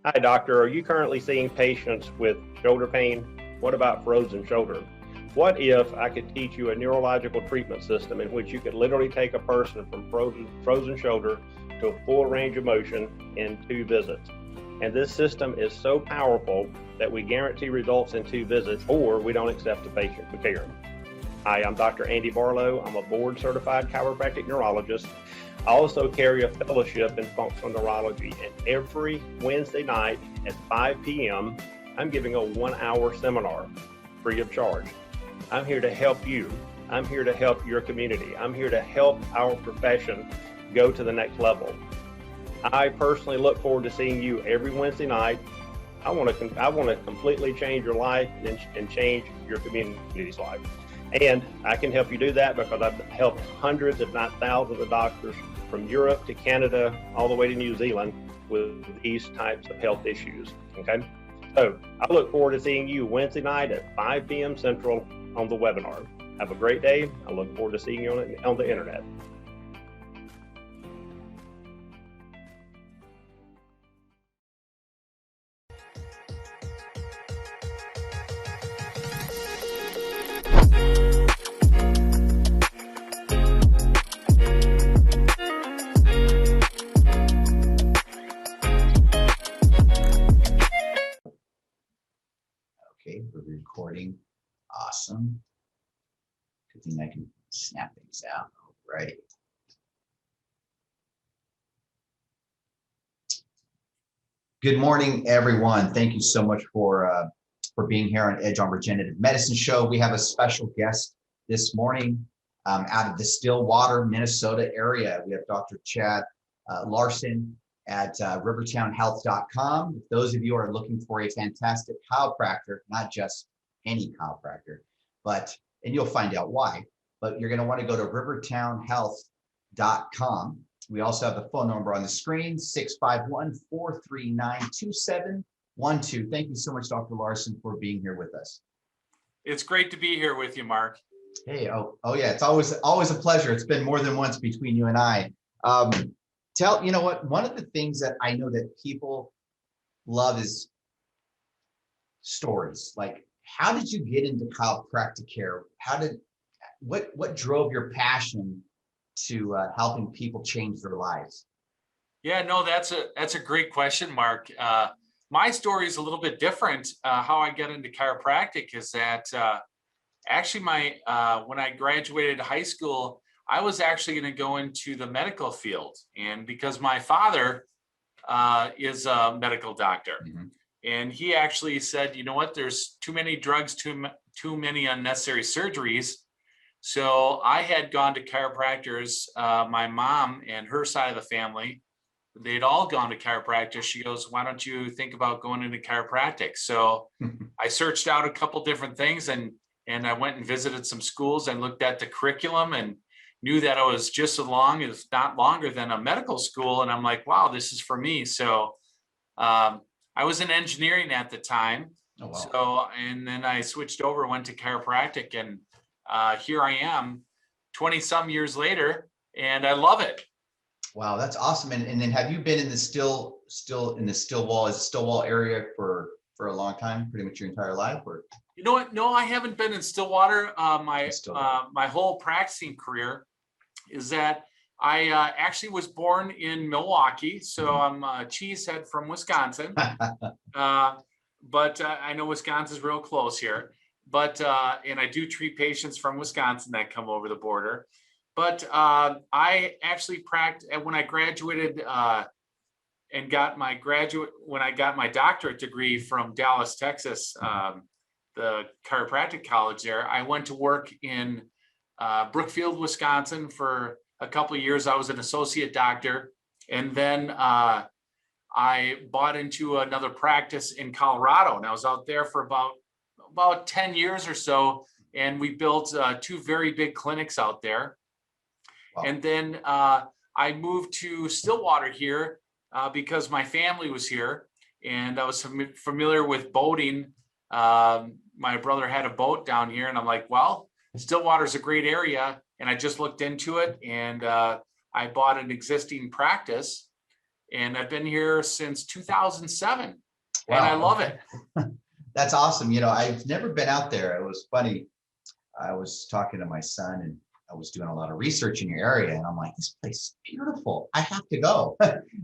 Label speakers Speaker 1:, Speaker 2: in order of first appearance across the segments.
Speaker 1: Hi, doctor. Are you currently seeing patients with shoulder pain? What about frozen shoulder? What if I could teach you a neurological treatment system in which you could literally take a person from frozen shoulder to a full range of motion in 2 visits? And this system is so powerful that we guarantee results in 2 visits, or we don't accept the patient for care. Hi, I'm Dr. Andy Barlow. I'm a board certified chiropractic neurologist. I also carry a fellowship in functional neurology, and every Wednesday night at 5 p.m., I'm giving a 1-hour seminar free of charge. I'm here to help you. I'm here to help your community. I'm here to help our profession go to the next level. I personally look forward to seeing you every Wednesday night. I want to completely change your life and change your community's life. And I can help you do that because I've helped hundreds, if not thousands, of doctors from Europe to Canada, all the way to New Zealand with these types of health issues. Okay. So I look forward to seeing you Wednesday night at 5 p.m. Central on the webinar. Have a great day. I look forward to seeing you on the internet.
Speaker 2: Okay, we're recording. Awesome. Good thing I can snap things out. Alrighty. Good morning, everyone. Thank you so much for being here on Edge on Regenerative Medicine Show. We have a special guest this morning out of the Stillwater, Minnesota area. We have Dr. Chad Larsen at rivertownhealth.com. If those of you are looking for a fantastic chiropractor, not just any chiropractor, and you'll find out why, but you're going to want to go to rivertownhealth.com. We also have the phone number on the screen, 651-439-2712. Thank you so much, Dr. Larsen, for being here with us.
Speaker 3: It's great to be here with you, Mark.
Speaker 2: Hey, oh yeah, it's always a pleasure. It's been more than once between you and I. You know what, one of the things that I know that people love is stories. Like, how did you get into chiropractic care? What drove your passion to helping people change their lives?
Speaker 3: Yeah, no, that's a great question, Mark. My story is a little bit different. How I got into chiropractic is that actually when I graduated high school, I was actually going to go into the medical field. And because my father is a medical doctor, mm-hmm. and he actually said, you know what, there's too many drugs, too many unnecessary surgeries. So I had gone to chiropractors. My mom and her side of the family, they'd all gone to chiropractors. She goes, why don't you think about going into chiropractic? So I searched out a couple different things and I went and visited some schools and looked at the curriculum and knew that it was just as long, if not longer, than a medical school. And I'm like, wow, this is for me. So I was in engineering at the time. Oh, wow. So, and then I switched over, went to chiropractic, and here I am 20 some years later, and I love it.
Speaker 2: Wow, that's awesome. And then have you been in the Stillwell area for a long time, pretty much your entire life? Or?
Speaker 3: You know what? No, I haven't been in Stillwater. My whole practicing career is that I actually was born in Milwaukee. So mm-hmm. I'm a cheesehead from Wisconsin. But I know Wisconsin's real close here. But and I do treat patients from Wisconsin that come over the border. But I actually practiced when I graduated and got my doctorate degree from Dallas, Texas, the chiropractic college there. I went to work in Brookfield, Wisconsin for a couple of years. I was an associate doctor, and then I bought into another practice in Colorado, and I was out there for about 10 years or so, and we built 2 very big clinics out there. Wow. And then I moved to Stillwater here because my family was here, and I was familiar with boating. My brother had a boat down here, and I'm like, well, Stillwater's a great area. And I just looked into it, and I bought an existing practice. and I've been here since 2007,
Speaker 2: Wow.
Speaker 3: and I love it.
Speaker 2: That's awesome. You know, I've never been out there. It was funny. I was talking to my son and I was doing a lot of research in your area, and I'm like, this place is beautiful. I have to go.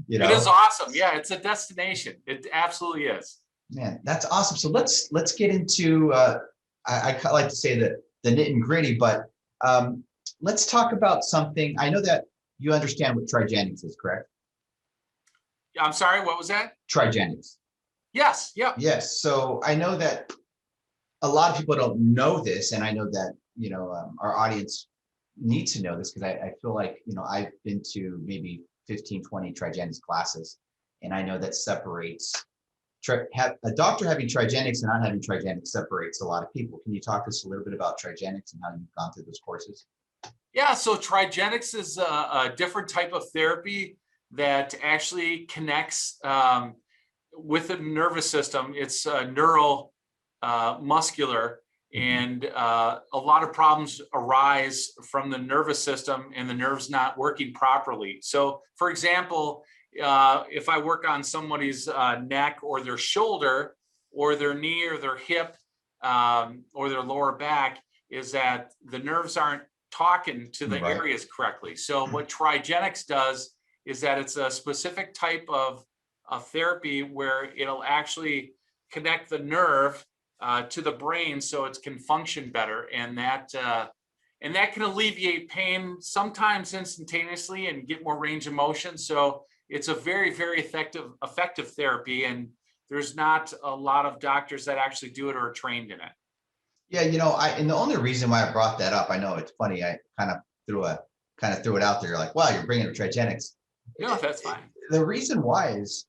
Speaker 2: You know,
Speaker 3: It is awesome. Yeah, it's a destination. It absolutely is.
Speaker 2: man, that's awesome. So let's get into I like to say the nit and gritty, but let's talk about something. I know that you understand what Trigenics is, correct?
Speaker 3: Yeah, I'm sorry, what was that?
Speaker 2: Trigenics.
Speaker 3: Yes, yeah.
Speaker 2: Yes. So I know that a lot of people don't know this, and I know that, you know, our audience needs to know this, because I feel like, you know, I've been to maybe 15, 20 Trigenics classes, and I know that separates a doctor having Trigenics and not having Trigenics separates a lot of people. Can you talk to us a little bit about Trigenics and how you've gone through those courses?
Speaker 3: Yeah, so Trigenics is a different type of therapy that actually connects with the nervous system. It's neuromuscular, and a lot of problems arise from the nervous system and the nerves not working properly. So, for example, if I work on somebody's neck or their shoulder or their knee or their hip or their lower back, is that the nerves aren't talking to the areas correctly. So what Trigenics does is that it's a specific type of therapy where it'll actually connect the nerve to the brain so it can function better, and that can alleviate pain sometimes instantaneously and get more range of motion. So it's a very, very effective therapy, and there's not a lot of doctors that actually do it or are trained in it.
Speaker 2: Yeah, you know, and the only reason why I brought that up, I know it's funny, I kind of threw it out there. You're like, wow, you're bringing up Trigenics.
Speaker 3: No, that's fine.
Speaker 2: The reason why is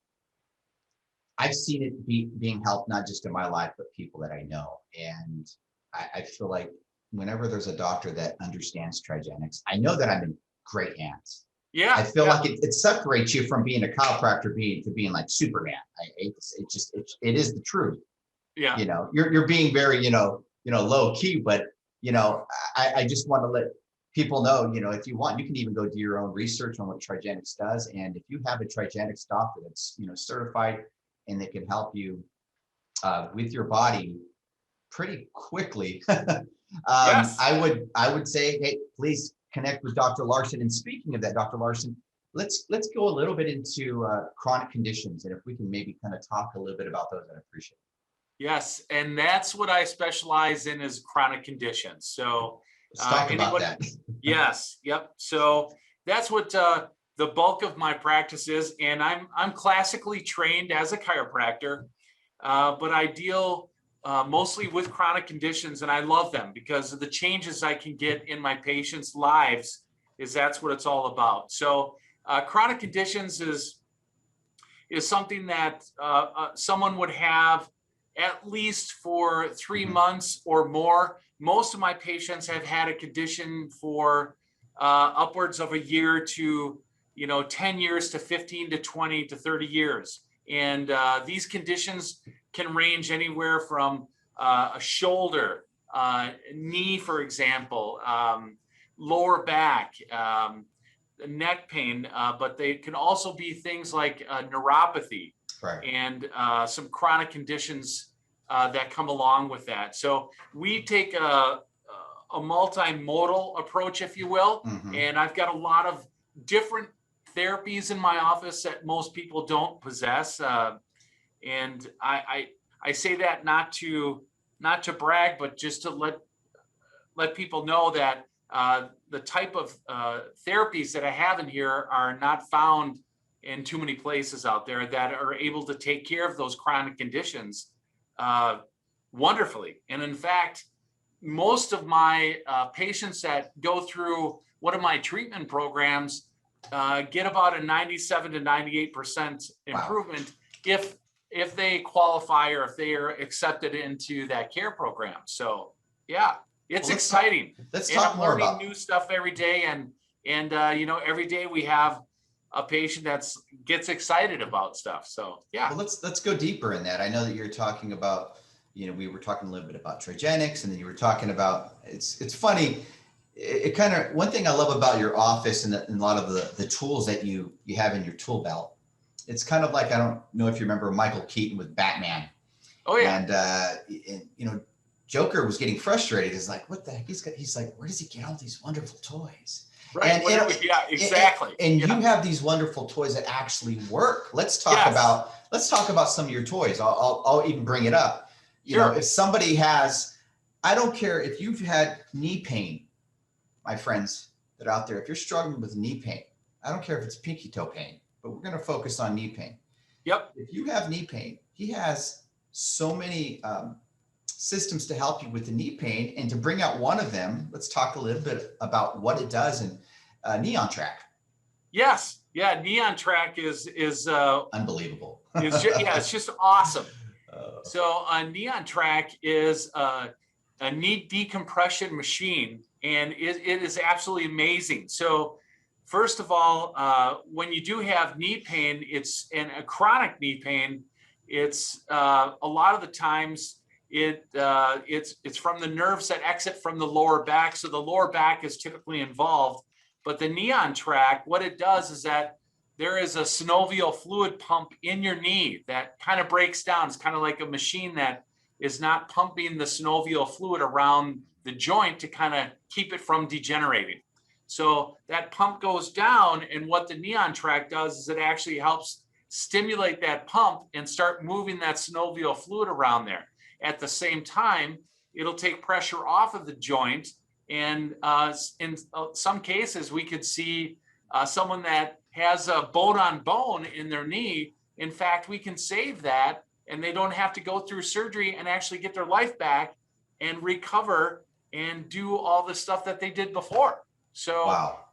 Speaker 2: I've seen it being helped, not just in my life, but people that I know. And I feel like whenever there's a doctor that understands Trigenics, I know that I'm in great hands.
Speaker 3: Yeah.
Speaker 2: I feel like it separates you from being a chiropractor to being like Superman. It is the truth.
Speaker 3: Yeah.
Speaker 2: You know, you're being very, low key, but, I just want to let people know, if you want, you can even go do your own research on what Trigenics does. And if you have a Trigenics doctor that's, certified and that can help you with your body pretty quickly,
Speaker 3: Yes.
Speaker 2: I would say, hey, please connect with Dr. Larsen. And speaking of that, Dr. Larsen, let's go a little bit into chronic conditions. And if we can maybe kind of talk a little bit about those, I'd appreciate it.
Speaker 3: Yes, and that's what I specialize in, is chronic conditions. So
Speaker 2: let's talk about that.
Speaker 3: Yes, yep. So that's what the bulk of my practice is, and I'm classically trained as a chiropractor, but I deal mostly with chronic conditions, and I love them because of the changes I can get in my patients' lives. That's what it's all about. So chronic conditions is something that someone would have at least for 3 months or more. Most of my patients have had a condition for upwards of a year to 10 years to 15 to 20 to 30 years. And these conditions can range anywhere from a shoulder, knee, for example, lower back, neck pain, but they can also be things like neuropathy.
Speaker 2: Right.
Speaker 3: And some chronic conditions that come along with that. So we take a multimodal approach, if you will, and I've got a lot of different therapies in my office that most people don't possess. And I say that not to brag, but just to let people know that the type of therapies that I have in here are not found in too many places out there that are able to take care of those chronic conditions wonderfully. And in fact, most of my patients that go through one of my treatment programs get about a 97 to 98% improvement. Wow. if they qualify or if they are accepted into that care program. So yeah, it's exciting.
Speaker 2: Let's talk more about.
Speaker 3: I'm learning new stuff every day, and every day we have a patient that gets excited about stuff. So yeah.
Speaker 2: Well, let's go deeper in that. I know that you're talking about, we were talking a little bit about Trigenics, and then you were talking about, it's funny. It kind of, one thing I love about your office and a lot of the tools that you have in your tool belt it's kind of like, I don't know if you remember Michael Keaton with Batman.
Speaker 3: Oh yeah.
Speaker 2: And you know, Joker was getting frustrated. He's like, what the heck? He's like, where does he get all these wonderful toys?
Speaker 3: Right.
Speaker 2: And
Speaker 3: yeah, exactly.
Speaker 2: And you have these wonderful toys that actually work. Let's talk about some of your toys. I'll even bring it up. You know, if somebody has, I don't care if you've had knee pain, my friends that are out there, if you're struggling with knee pain, I don't care if it's pinky toe pain, but we're going to focus on knee pain.
Speaker 3: Yep.
Speaker 2: If you have knee pain, he has so many systems to help you with the knee pain. And to bring out one of them, let's talk a little bit about what it does in Neon Track.
Speaker 3: Yes. Yeah. Neon Track is
Speaker 2: unbelievable.
Speaker 3: It's just awesome. So Neon Track is a knee decompression machine, and it is absolutely amazing. So first of all, when you do have knee pain, it's a chronic knee pain. It's a lot of the times it's from the nerves that exit from the lower back. So the lower back is typically involved. But the Neon Track, what it does is that there is a synovial fluid pump in your knee that kind of breaks down. It's kind of like a machine that is not pumping the synovial fluid around the joint to kind of keep it from degenerating. So that pump goes down, and what the Neon Track does is it actually helps stimulate that pump and start moving that synovial fluid around there. At the same time, it'll take pressure off of the joint. And in some cases, we could see someone that has a bone on bone in their knee. In fact, we can save that, and they don't have to go through surgery and actually get their life back and recover and do all the stuff that they did before. So,
Speaker 2: wow.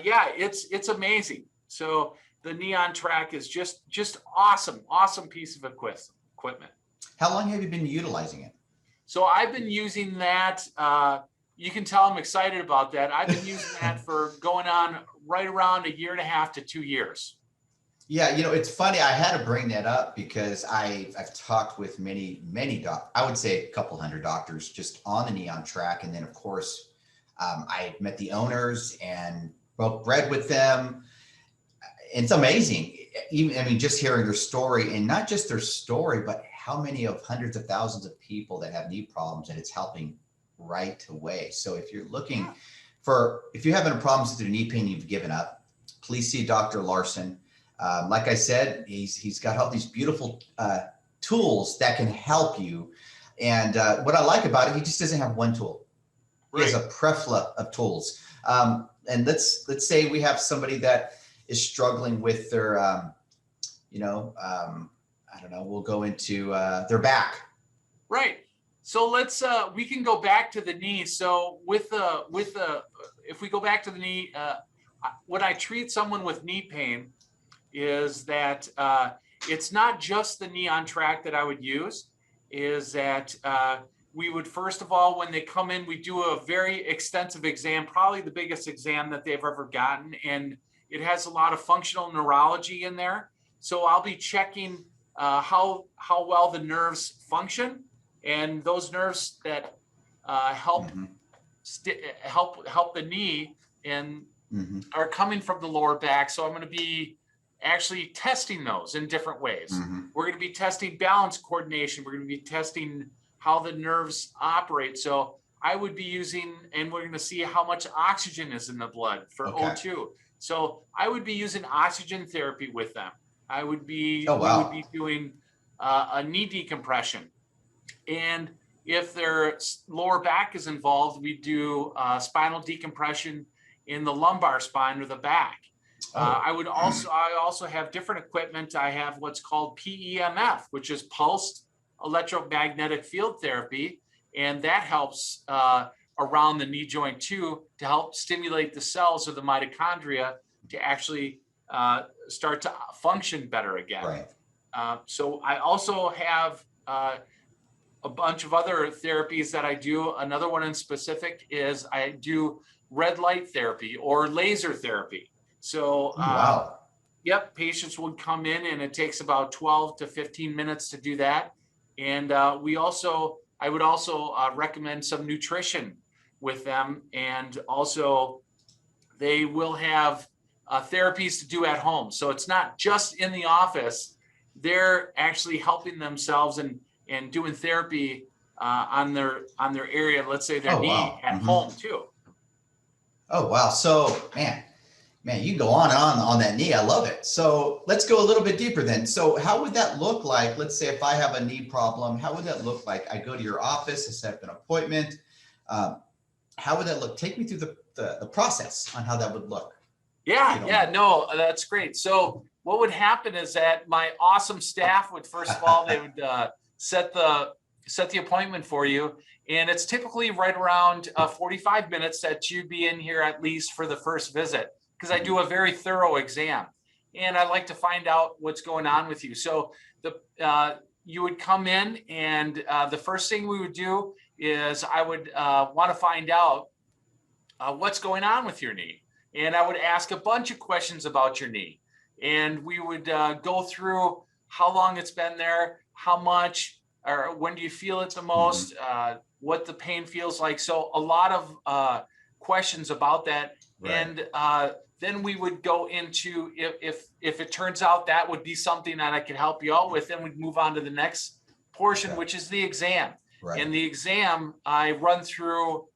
Speaker 3: Yeah, it's amazing. So the Neon Track is just awesome piece of equipment.
Speaker 2: How long have you been utilizing it?
Speaker 3: So I've been using that. You can tell I'm excited about that. I've been using that for going on right around 1.5 to 2 years.
Speaker 2: Yeah, you know, it's funny. I had to bring that up because I've talked with many doctors. I would say a couple hundred doctors just on the Neon Track. And then, of course, I met the owners and broke bread with them. And it's amazing. Even, just hearing their story, and not just their story, but how many of hundreds of thousands of people that have knee problems, and it's helping right away. So if you're looking if you're having problems with your knee pain, you've given up, please see Dr. Larsen. Like I said, he's got all these beautiful tools that can help you. And what I like about it, he just doesn't have one tool. Right. He has a plethora of tools. And let's say we have somebody that is struggling with their, I don't know, we'll go into their back.
Speaker 3: Right. So we can go back to the knee. So if we go back to the knee, when I treat someone with knee pain, is that it's not just the Neon Track that I would use, is that we would, first of all, when they come in, we do a very extensive exam, probably the biggest exam that they've ever gotten. And it has a lot of functional neurology in there. So I'll be checking how well the nerves function, and those nerves that help the knee and are coming from the lower back. So I'm going to be actually testing those in different ways. We're going to be testing balance coordination. We're going to be testing how the nerves operate. So I would be using, and we're going to see how much oxygen is in the blood for O2. So I would be using oxygen therapy with them. I would be, we would be doing a knee decompression. And if their lower back is involved, we do spinal decompression in the lumbar spine or the back. I also have different equipment. I have what's called PEMF, which is pulsed electromagnetic field therapy, and that helps around the knee joint too, to help stimulate the cells or the mitochondria to actually start to function better again.
Speaker 2: Right.
Speaker 3: So I also have a bunch of other therapies that I do. Another one in specific is I do red light therapy or laser therapy. So, yep, patients would come in, and it takes about 12 to 15 minutes to do that. And I would also recommend some nutrition with them. And also they will have therapies to do at home. So it's not just in the office. They're actually helping themselves and doing therapy on their area, let's say their knee at home too.
Speaker 2: Oh, wow. So man, you can go on and on that knee. I love it. So let's go a little bit deeper then. So how would that look like? Let's say if I have a knee problem, how would that look like? I go to your office, I set up an appointment. How would that look? Take me through the process on how that would look.
Speaker 3: Yeah, no, that's great. So what would happen is that my awesome staff would, first of all, they would set the appointment for you. And it's typically right around 45 minutes that you'd be in here at least for the first visit, because I do a very thorough exam. And I like to find out what's going on with you. So you would come in, and the first thing we would do is I would want to find out what's going on with your knee. And I would ask a bunch of questions about your knee. And we would go through how long it's been there, how much, or when do you feel it the most, what the pain feels like. So a lot of questions about that. Right. And then we would go into, if it turns out that would be something that I could help you out with, then we'd move on to the next portion, which is the exam. Right. And the exam, I run through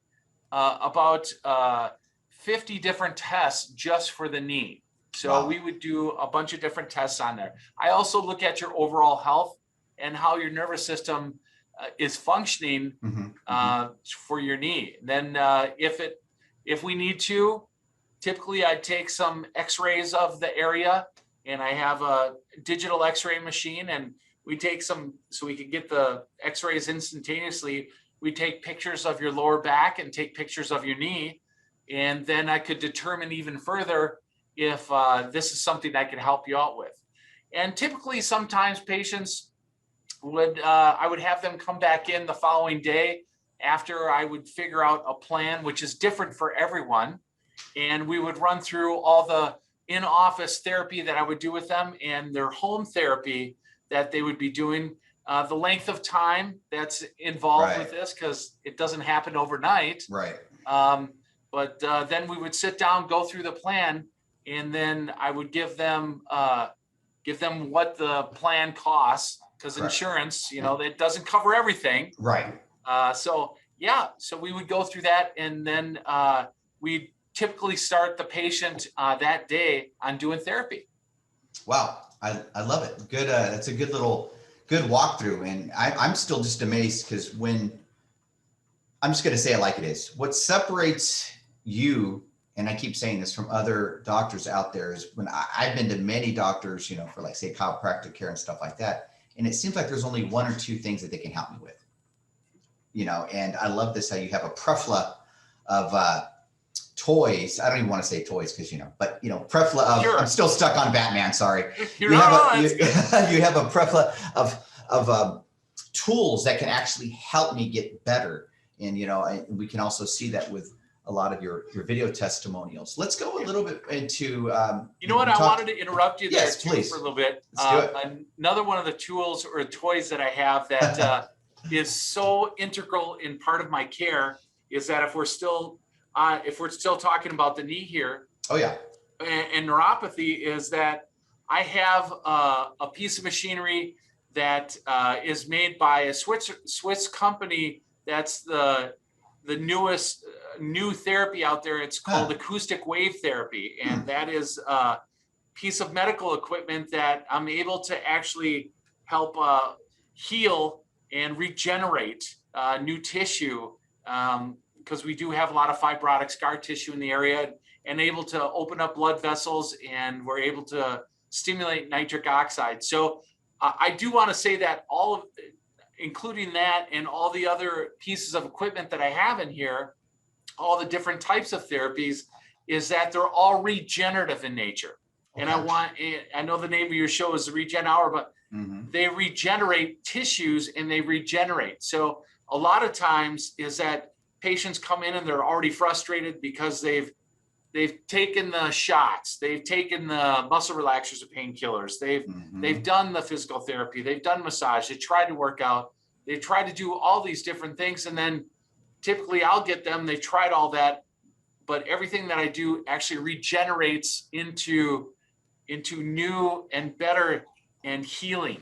Speaker 3: about 50 different tests just for the knee. So we would do a bunch of different tests on there. I also look at your overall health and how your nervous system is functioning for your knee. Then if we need to, typically I'd take some x-rays of the area, and I have a digital x-ray machine, and we take some, so we can get the x-rays instantaneously. We take pictures of your lower back and take pictures of your knee. And then I could determine even further if this is something I could help you out with. And typically sometimes patients would, I would have them come back in the following day after I would figure out a plan, which is different for everyone. And we would run through all the in-office therapy that I would do with them and their home therapy that they would be doing, the length of time that's involved with this, because it doesn't happen overnight. Right. But then we would sit down, go through the plan, and then I would give them what the plan costs, because insurance, it doesn't cover everything. Right. So we would go through that, and then we typically start the patient that day on doing therapy. Wow, I love it. Good. That's a good walkthrough, and I'm still just amazed, because I'm just going to say it like it is. What separates you, and I keep saying this, from other doctors out there, is when I've been to many doctors, for like say chiropractic care and stuff like that. And it seems like there's only one or two things that they can help me with, and I love this, how you have a plethora of toys. I don't even want to say toys, because, but plethora of, sure. I'm still stuck on Batman. Sorry. You have a plethora of tools that can actually help me get better. And, we can also see that with a lot of your video testimonials. Let's go a little bit into, I wanted to interrupt you there too, please. For a little bit. Let's do it. Another one of the tools or toys that I have that is so integral in part of my care is that if we're still talking about the knee here. Oh yeah. And neuropathy, is that I have a piece of machinery that is made by a Swiss company. That's the newest new therapy out there. It's called acoustic wave therapy. And that is a piece of medical equipment that I'm able to actually help heal and regenerate new tissue, because we do have a lot of fibrotic scar tissue in the area, and able to open up blood vessels, and we're able to stimulate nitric oxide. So I do want to say that including that and all the other pieces of equipment that I have in here, all the different types of therapies, is that they're all regenerative in nature. Okay. And I know the name of your show is the Regen Hour, but they regenerate tissues, and they regenerate. So a lot of times is that patients come in and they're already frustrated because they've taken the shots, they've taken the muscle relaxers or painkillers, they've done the physical therapy, they've done massage, they tried to work out, they tried to do all these different things, and then typically I'll get them, they've tried all that, but everything that I do actually regenerates into new and better and healing.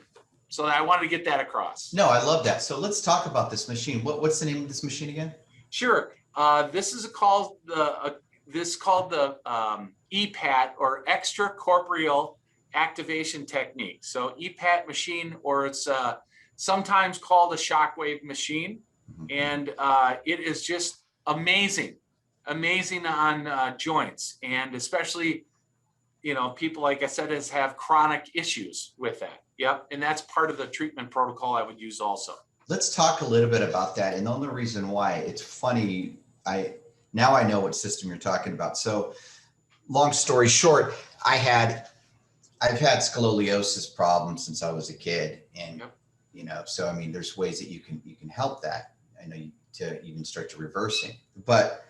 Speaker 3: So I wanted to get that across.
Speaker 2: No, I love that. So let's talk about this machine. What's the name of this machine again?
Speaker 3: Sure. This is called the EPAT, or extracorporeal activation technique. So EPAT machine, or it's sometimes called a shockwave machine, and it is just amazing on joints, and especially, you know, people, like I said, have chronic issues with that. Yep, and that's part of the treatment protocol I would use also.
Speaker 2: Let's talk a little bit about that. And the only reason why, it's funny, now I know what system you're talking about. So long story short, I've had scoliosis problems since I was a kid. And,
Speaker 3: Yep.
Speaker 2: you know, so, I mean, there's ways that you can help that. I know, to even start to reversing, but,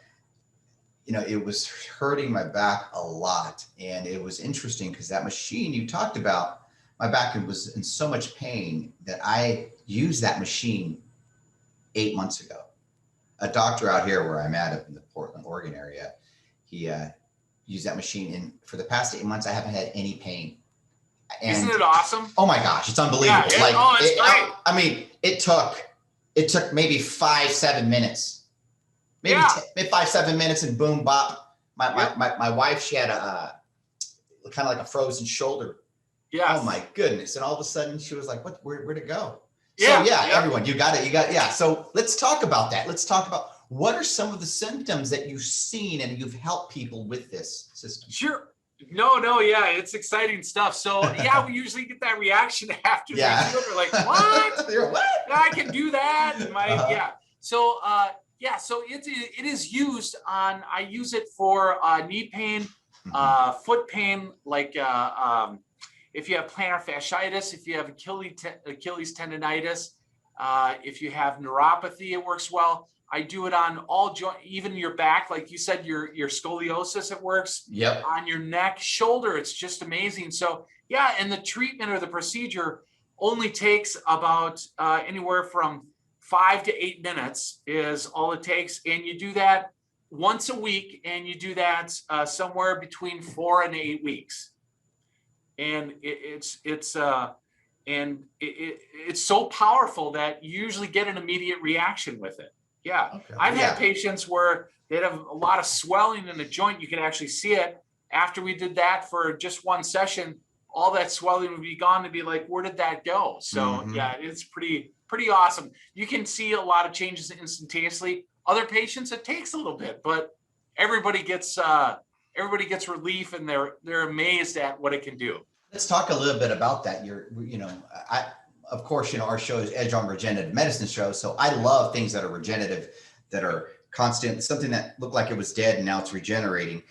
Speaker 2: you know, it was hurting my back a lot. And it was interesting because that machine you talked about, my back was in so much pain that I used that machine 8 months ago. A doctor out here where I'm at, up in the Portland, Oregon area, he used that machine, and for the past 8 months, I haven't had any pain. And,
Speaker 3: isn't it awesome?
Speaker 2: Oh my gosh, it's unbelievable.
Speaker 3: Yeah, like, it's great.
Speaker 2: I mean, it took maybe 5-7 minutes, maybe 5-7 minutes, and boom, bop. My wife, she had a kind of like a frozen shoulder.
Speaker 3: Yes.
Speaker 2: Oh my goodness. And all of a sudden she was like, where'd it go?
Speaker 3: Yeah,
Speaker 2: so everyone, you got it. Yeah. So let's talk about that. Let's talk about what are some of the symptoms that you've seen and you've helped people with this system.
Speaker 3: Sure. No, yeah, it's exciting stuff. So yeah, we usually get that reaction after they do it. We're like, what?
Speaker 2: You're what?
Speaker 3: Yeah, I can do that. So so it is used on, I use it for knee pain, foot pain, like if you have plantar fasciitis, if you have Achilles tendonitis, if you have neuropathy, it works well. I do it on all joints, even your back, like you said, your scoliosis, it works.
Speaker 2: Yep.
Speaker 3: On your neck, shoulder, it's just amazing. So yeah, and the treatment or the procedure only takes about anywhere from 5 to 8 minutes is all it takes. And you do that once a week, and you do that somewhere between 4 and 8 weeks. And it's so powerful that you usually get an immediate reaction with it. Yeah. Okay. I've had patients where they'd have a lot of swelling in the joint. You can actually see it. After we did that for just one session, all that swelling would be gone, to be like, where did that go? So yeah, it's pretty awesome. You can see a lot of changes instantaneously. Other patients, it takes a little bit, but everybody gets relief, and they're amazed at what it can do.
Speaker 2: Let's talk a little bit about that. Of course, our show is Edge on Regenerative Medicine show. So I love things that are regenerative, that are constant, something that looked like it was dead and now it's regenerating.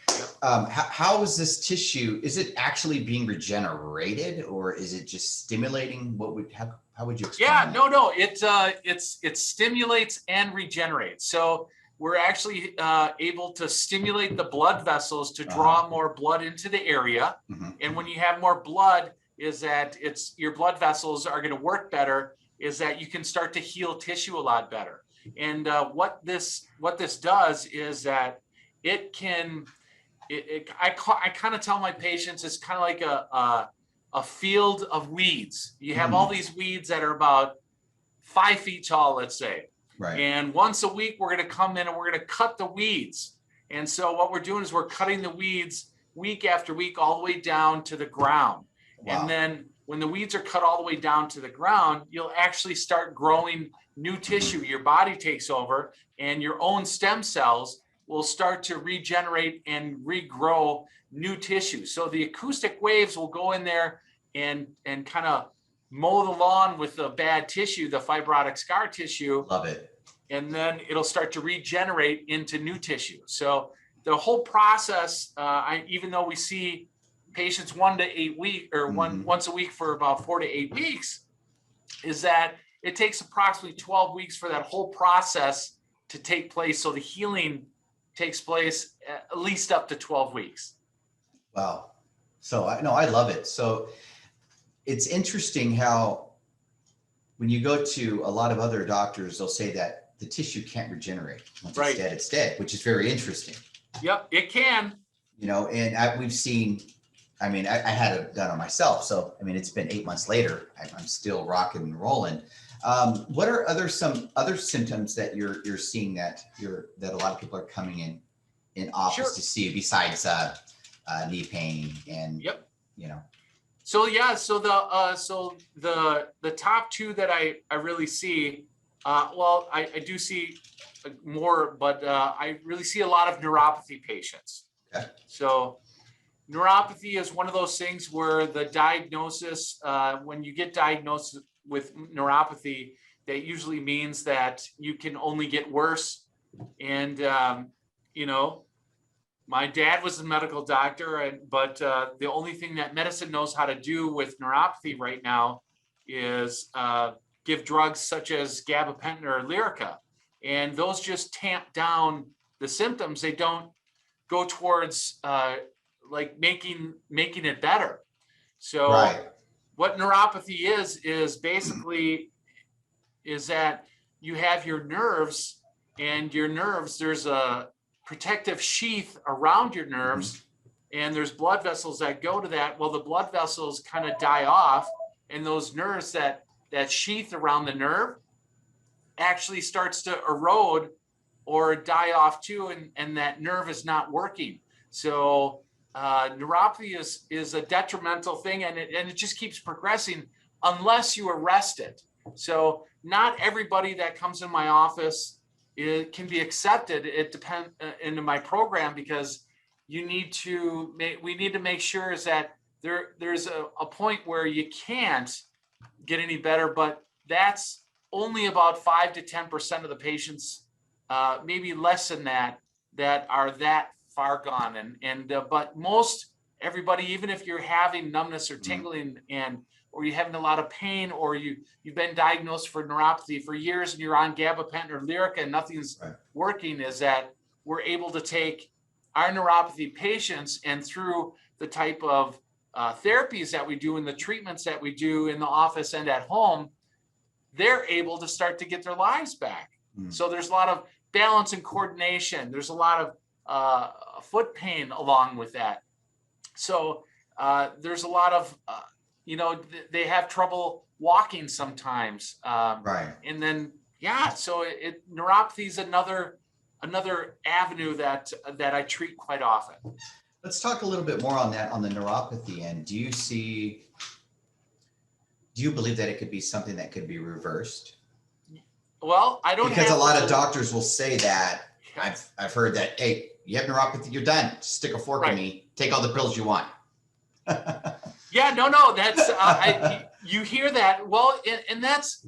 Speaker 2: How is this tissue? Is it actually being regenerated, or is it just stimulating? How would you explain that?
Speaker 3: No. It stimulates and regenerates. So we're actually able to stimulate the blood vessels to draw more blood into the area. And when you have more blood, is that your blood vessels are going to work better, is that you can start to heal tissue a lot better. And what this does is that it can, I kind of tell my patients, it's kind of like a field of weeds. You have all these weeds that are about 5 feet tall, let's say.
Speaker 2: Right.
Speaker 3: And once a week, we're going to come in and we're going to cut the weeds. And so what we're doing is we're cutting the weeds week after week all the way down to the ground. Wow. And then when the weeds are cut all the way down to the ground, you'll actually start growing new tissue. Your body takes over, and your own stem cells will start to regenerate and regrow new tissue. So the acoustic waves will go in there and kind of mow the lawn with the bad tissue, the fibrotic scar tissue.
Speaker 2: Love it.
Speaker 3: And then it'll start to regenerate into new tissue. So the whole process, even though we see patients 1 to 8 weeks, or once a week for about 4 to 8 weeks, is that it takes approximately 12 weeks for that whole process to take place. So the healing takes place at least up to 12 weeks.
Speaker 2: Wow. So I love it. So it's interesting how when you go to a lot of other doctors, they'll say that the tissue can't regenerate. Once it's dead, it's dead, which is very interesting.
Speaker 3: Yep, it can.
Speaker 2: You know, and we've seen, I mean, I had it done on myself. So, I mean, it's been 8 months later. I'm still rocking and rolling. What are some other symptoms that you're seeing that a lot of people are coming in office
Speaker 3: Sure.
Speaker 2: to see besides knee pain and,
Speaker 3: Yep.
Speaker 2: you know?
Speaker 3: So yeah, so the top two that I really see, well, I do see more, but I really see a lot of neuropathy patients.
Speaker 2: Okay.
Speaker 3: So neuropathy is one of those things where the diagnosis, when you get diagnosed with neuropathy, that usually means that you can only get worse. And you know, my dad was a medical doctor, but the only thing that medicine knows how to do with neuropathy right now is give drugs such as gabapentin or Lyrica, and those just tamp down the symptoms. They don't go towards like making it better. So
Speaker 2: Right.
Speaker 3: what neuropathy is basically is that you have your nerves, and your nerves, there's a protective sheath around your nerves, and there's blood vessels that go to that. Well, the blood vessels kind of die off, and those nerves, that sheath around the nerve actually starts to erode or die off too, and that nerve is not working. So neuropathy is a detrimental thing, and it just keeps progressing unless you arrest it. So not everybody that comes in my office can be accepted. It depends into my program, because we need to make sure is that there's a point where you can't get any better, but that's only about 5 to 10% of the patients, maybe less than that are that far gone. But most everybody, even if you're having numbness or tingling or you're having a lot of pain, or you've been diagnosed for neuropathy for years and you're on gabapentin or Lyrica and nothing's working, is that we're able to take our neuropathy patients, and through the type of therapies that we do and the treatments that we do in the office and at home, they're able to start to get their lives back. So there's a lot of balance and coordination. There's a lot of foot pain along with that. So there's a lot of, they have trouble walking sometimes.
Speaker 2: Right.
Speaker 3: And then, so neuropathy is another avenue that I treat quite often.
Speaker 2: Let's talk a little bit more on that, on the neuropathy end. Do you believe that it could be something that could be reversed?
Speaker 3: Well, I don't,
Speaker 2: because a lot of doctors will say that. I've heard that, hey, you have neuropathy, you're done. Stick a fork in me, take all the pills you want.
Speaker 3: No, that's you hear that. Well, and that's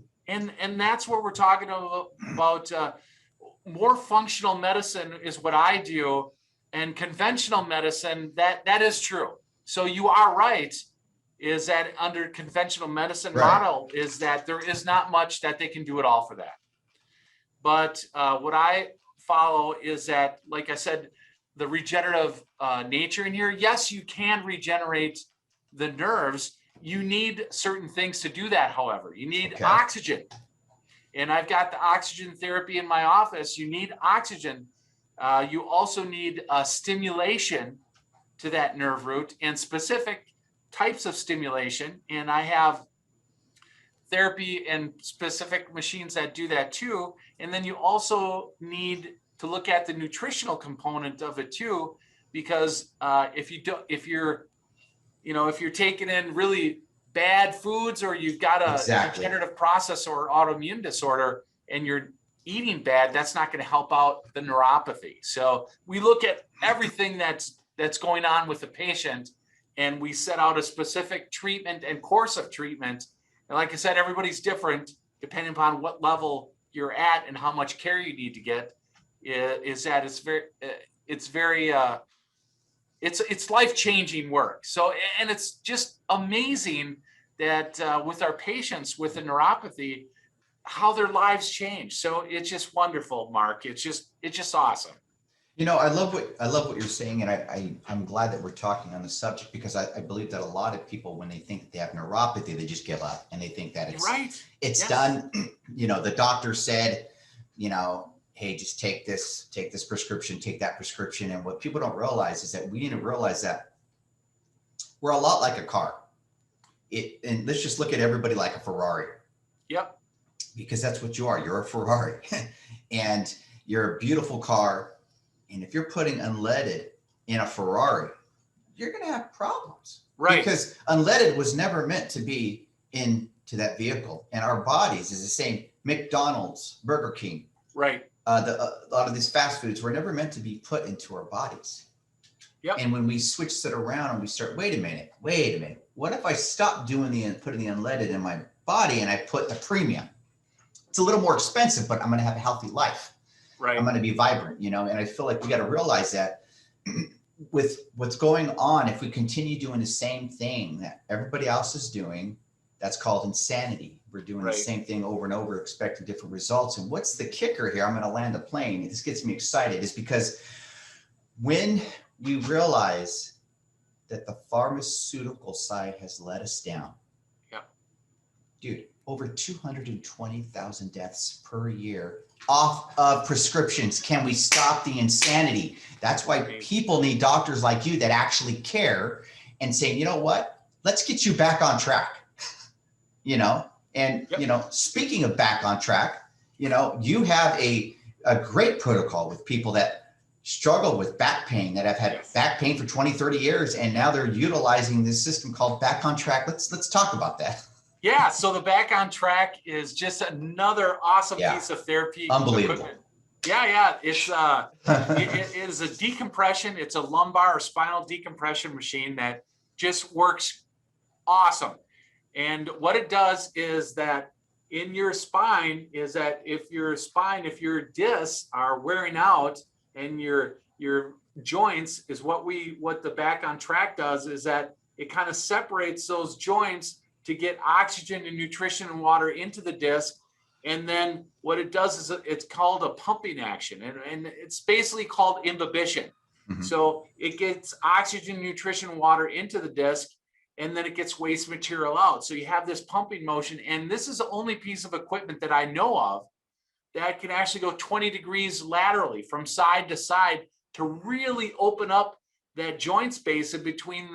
Speaker 3: what we're talking about. More functional medicine is what I do, and conventional medicine, that is true. So you are right, is that under conventional medicine model is that there is not much that they can do at all for that. But what I follow is that, like I said, the regenerative nature in here. Yes, you can regenerate the nerves. You need certain things to do that. However, you need oxygen. And I've got the oxygen therapy in my office. You need oxygen. You also need stimulation to that nerve root, and specific types of stimulation. And I have therapy and specific machines that do that too. And then you also need to look at the nutritional component of it too, because if you're taking in really bad foods, or you've got a degenerative process or autoimmune disorder and you're eating bad, that's not going to help out the neuropathy. So we look at everything that's going on with the patient, and we set out a specific treatment and course of treatment. And like I said, everybody's different depending upon what level you're at and how much care you need to get. It's life-changing work. So, and it's just amazing that with our patients with the neuropathy, how their lives change. So it's just wonderful, Mark. It's just awesome.
Speaker 2: I love what you're saying, and I'm glad that we're talking on the subject, because I believe that a lot of people, when they think that they have neuropathy, they just give up and they think that it's done. The doctor said, hey, just take this prescription, take that prescription. And what people don't realize is that we need to realize that we're a lot like a car. And let's just look at everybody like a Ferrari.
Speaker 3: Yep.
Speaker 2: Because that's what you are. You're a Ferrari and you're a beautiful car. And if you're putting unleaded in a Ferrari, you're going to have problems.
Speaker 3: Right.
Speaker 2: Because unleaded was never meant to be into that vehicle. And our bodies is the same. McDonald's, Burger King.
Speaker 3: Right.
Speaker 2: A lot of these fast foods were never meant to be put into our bodies.
Speaker 3: Yep.
Speaker 2: And when we switch it around and we start, wait a minute. What if I stop doing putting the unleaded in my body and I put the premium? It's a little more expensive, but I'm going to have a healthy life.
Speaker 3: Right.
Speaker 2: I'm going to be vibrant, and I feel like we got to realize that with what's going on, if we continue doing the same thing that everybody else is doing, that's called insanity. We're doing the same thing over and over, expecting different results. And what's the kicker here? I'm going to land a plane. This gets me excited is because when we realize that the pharmaceutical side has let us down, dude, over 220,000 deaths per year off of prescriptions. Can we stop the insanity? That's why people need doctors like you that actually care and say, you know what, let's get you back on track. Speaking of back on track, you have a great protocol with people that struggle with back pain, that have had back pain for 20, 30 years, and now they're utilizing this system called Back on Track. Let's talk about that.
Speaker 3: Yeah, so the Back on Track is just another awesome piece of therapy.
Speaker 2: Unbelievable.
Speaker 3: Equipment. Yeah, it's it is a decompression. It's a lumbar or spinal decompression machine that just works awesome. And what it does is that in your spine is that if your discs are wearing out and your joints is what the Back on Track does is that it kind of separates those joints to get oxygen and nutrition and water into the disc. And then what it does is it's called a pumping action. And it's basically called imbibition. Mm-hmm. So it gets oxygen, nutrition, water into the disc, and then it gets waste material out. So you have this pumping motion. And this is the only piece of equipment that I know of that can actually go 20 degrees laterally from side to side to really open up that joint space in between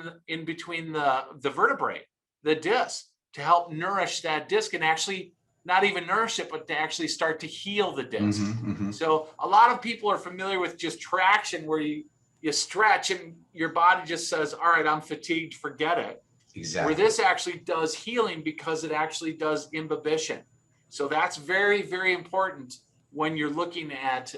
Speaker 3: the vertebrae, the disc, to help nourish that disc and actually not even nourish it, but to actually start to heal the disc. Mm-hmm, mm-hmm. So a lot of people are familiar with just traction where you stretch and your body just says, all right, I'm fatigued, forget it.
Speaker 2: Exactly.
Speaker 3: Where this actually does healing because it actually does imbibition. So that's very, very important when you're looking at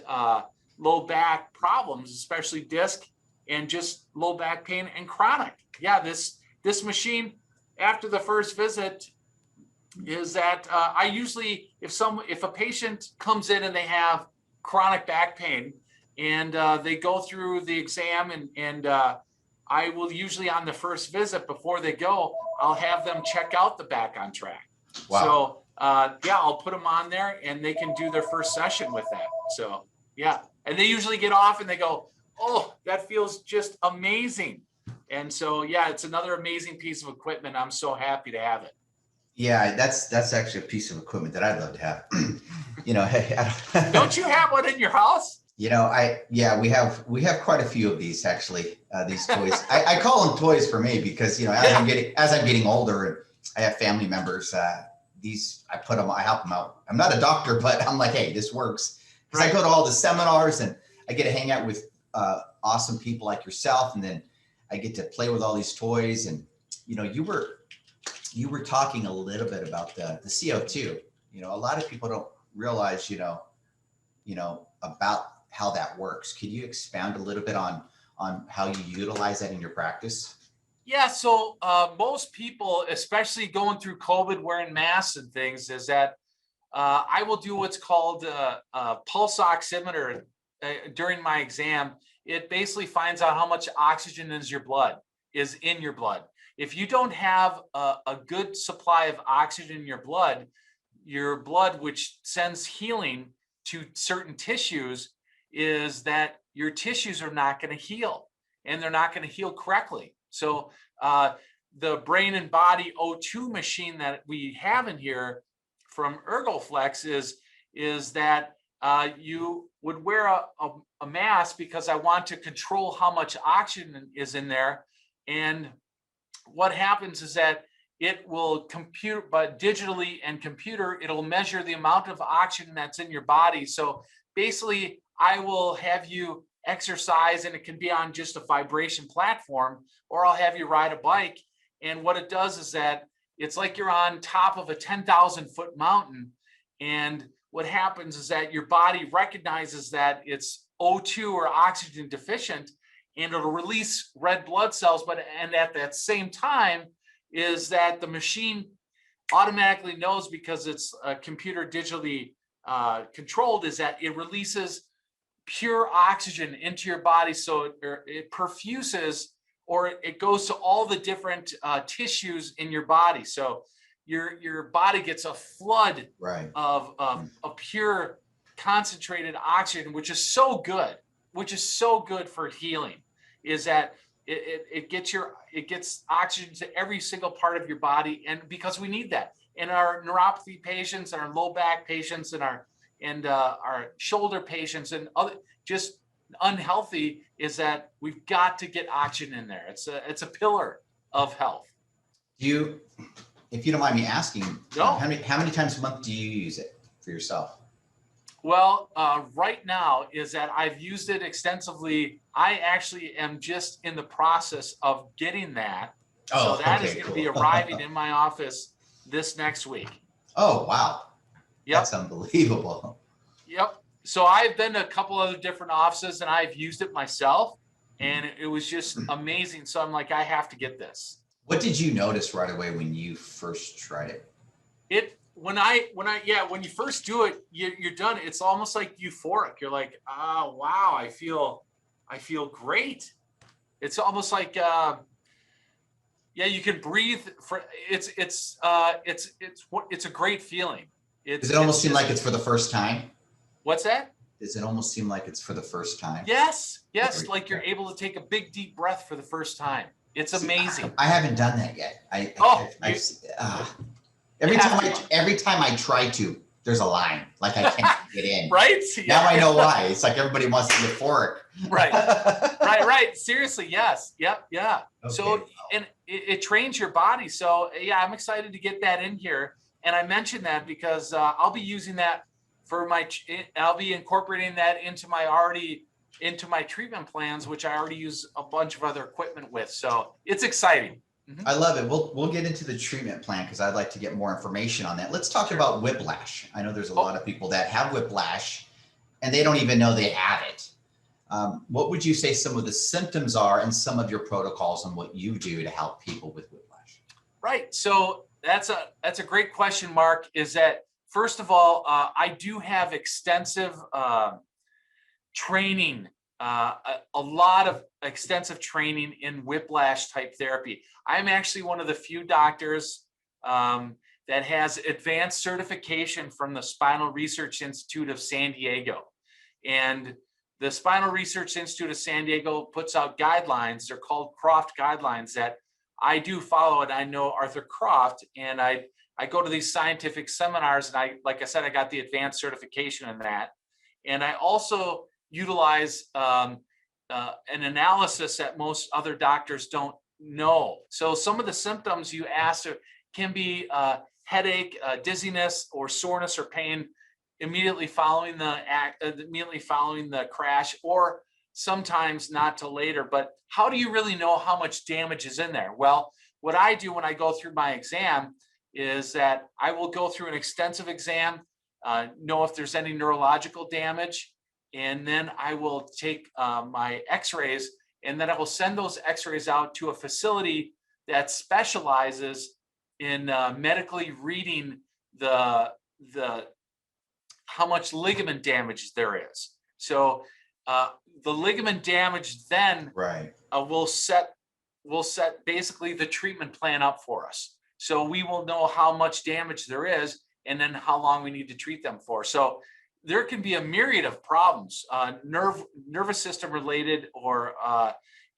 Speaker 3: low back problems, especially disc and just low back pain and chronic. Yeah, this machine, after the first visit, is that I usually, if a patient comes in and they have chronic back pain and they go through the exam and I will usually on the first visit before they go, I'll have them check out the Back on Track. Wow. So I'll put them on there and they can do their first session with that. So and they usually get off and they go, oh, that feels just amazing. And so, it's another amazing piece of equipment. I'm so happy to have it.
Speaker 2: Yeah, that's actually a piece of equipment that I'd love to have.
Speaker 3: Don't you have one in your house?
Speaker 2: We have quite a few of these actually. These toys. I call them toys for me because as I'm getting older and I have family members. These I help them out. I'm not a doctor, but I'm like, hey, this works because I go to all the seminars and I get to hang out with awesome people like yourself, and then I get to play with all these toys. And you were talking a little bit about the CO2. A lot of people don't realize about how that works. Could you expound a little bit on how you utilize that in your practice?
Speaker 3: Yeah, so most people, especially going through COVID, wearing masks and things, is that I will do what's called a pulse oximeter during my exam. It basically finds out how much oxygen is in your blood. If you don't have a good supply of oxygen in your blood, which sends healing to certain tissues, is that your tissues are not going to heal and they're not going to heal correctly. So the brain and body O2 machine that we have in here from ErgoFlex is that you would wear a mask because I want to control how much oxygen is in there. And what happens is that it will compute, but digitally and computer, it'll measure the amount of oxygen that's in your body. So basically, I will have you exercise, and it can be on just a vibration platform, or I'll have you ride a bike. And what it does is that it's like you're on top of a 10,000-foot mountain. And what happens is that your body recognizes that it's O2 or oxygen deficient, and it'll release red blood cells. And at that same time is that the machine automatically knows, because it's computer digitally controlled, is that it releases pure oxygen into your body. So it perfuses, or it goes to all the different tissues in your body. So your body gets a flood of pure concentrated oxygen, which is so good for healing, is that it gets oxygen to every single part of your body. And because we need that in our neuropathy patients and our low back patients and our shoulder patients and other just unhealthy, is that we've got to get oxygen in there. It's a pillar of health.
Speaker 2: If you don't mind me asking,
Speaker 3: no.
Speaker 2: How many times a month do you use it for yourself?
Speaker 3: Well, right now is that I've used it extensively. I actually am just in the process of getting that. So that is going to be arriving in my office this next week.
Speaker 2: Oh, wow. Yep. That's unbelievable.
Speaker 3: Yep. So I've been to a couple other different offices and I've used it myself, and it was just amazing. So I'm like, I have to get this.
Speaker 2: What did you notice right away when you first tried it?
Speaker 3: When you first do it, you're done. It's almost like euphoric. You're like, oh, wow, I feel great. It's almost like, you can breathe. It's a great feeling.
Speaker 2: Does it almost seem like it's for the first time?
Speaker 3: What's that?
Speaker 2: Does it almost seem like it's for the first time?
Speaker 3: Yes. Like you're able to take a big, deep breath for the first time. It's amazing.
Speaker 2: I haven't done that yet. Every time I try to, there's a line. Like I can't get in.
Speaker 3: Right?
Speaker 2: Now I know why. It's like everybody wants to be euphoric.
Speaker 3: Right. Seriously, yes. Yep. Yeah. Okay. So, and it trains your body. So yeah, I'm excited to get that in here. And I mentioned that because I'll be using that I'll be incorporating that into my treatment plans, which I already use a bunch of other equipment with. So it's exciting.
Speaker 2: Mm-hmm. I love it. We'll get into the treatment plan because I'd like to get more information on that. Let's talk about whiplash. I know there's a lot of people that have whiplash and they don't even know they have it. What would you say some of the symptoms are and some of your protocols on what you do to help people with whiplash? Right.
Speaker 3: So that's a great question, Mark. Is that first of all, I do have extensive training, a lot of extensive training in whiplash type therapy. I'm actually one of the few doctors that has advanced certification from the Spinal Research Institute of San Diego. And the Spinal Research Institute of San Diego puts out guidelines. They're called Croft guidelines that I do follow, and I know Arthur Croft, and I go to these scientific seminars, and like I said, I got the advanced certification in that. And I also utilize an analysis that most other doctors don't know. So some of the symptoms you asked can be headache, dizziness, or soreness or pain immediately following the crash, or sometimes not till later. But how do you really know how much damage is in there? Well, what I do when I go through my exam is that I will go through an extensive exam, know if there's any neurological damage, and then I will take my x-rays, and then I will send those x-rays out to a facility that specializes in medically reading the how much ligament damage there is. So the ligament damage then will set basically the treatment plan up for us. So we will know how much damage there is and then how long we need to treat them for. So there can be a myriad of problems, nervous system related or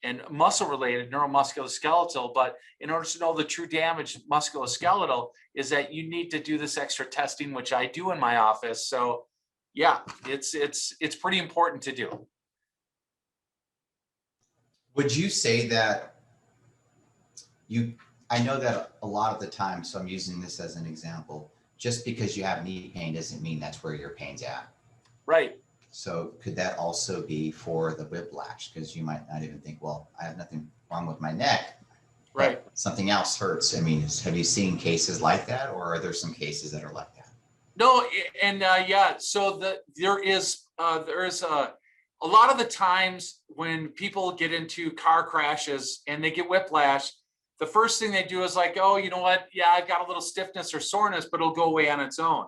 Speaker 3: and muscle related, neuromusculoskeletal. But in order to know the true damage musculoskeletal is that you need to do this extra testing, which I do in my office. So yeah, it's pretty important to do.
Speaker 2: Would you say that I know that a lot of the time, so I'm using this as an example, just because you have knee pain doesn't mean that's where your pain's at.
Speaker 3: Right.
Speaker 2: So could that also be for the whiplash? Because you might not even think, well, I have nothing wrong with my neck,
Speaker 3: right?
Speaker 2: Something else hurts. I mean, have you seen cases like that, or are there some cases that are like that?
Speaker 3: No, and yeah, so there is a lot of the times when people get into car crashes and they get whiplash, the first thing they do is like, oh, you know what? Yeah, I've got a little stiffness or soreness, but it'll go away on its own.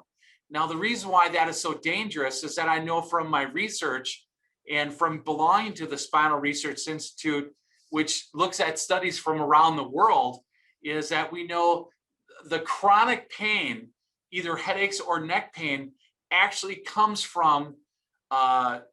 Speaker 3: Now, the reason why that is so dangerous is that I know from my research and from belonging to the Spinal Research Institute, which looks at studies from around the world, is that we know the chronic pain, either headaches or neck pain, actually comes from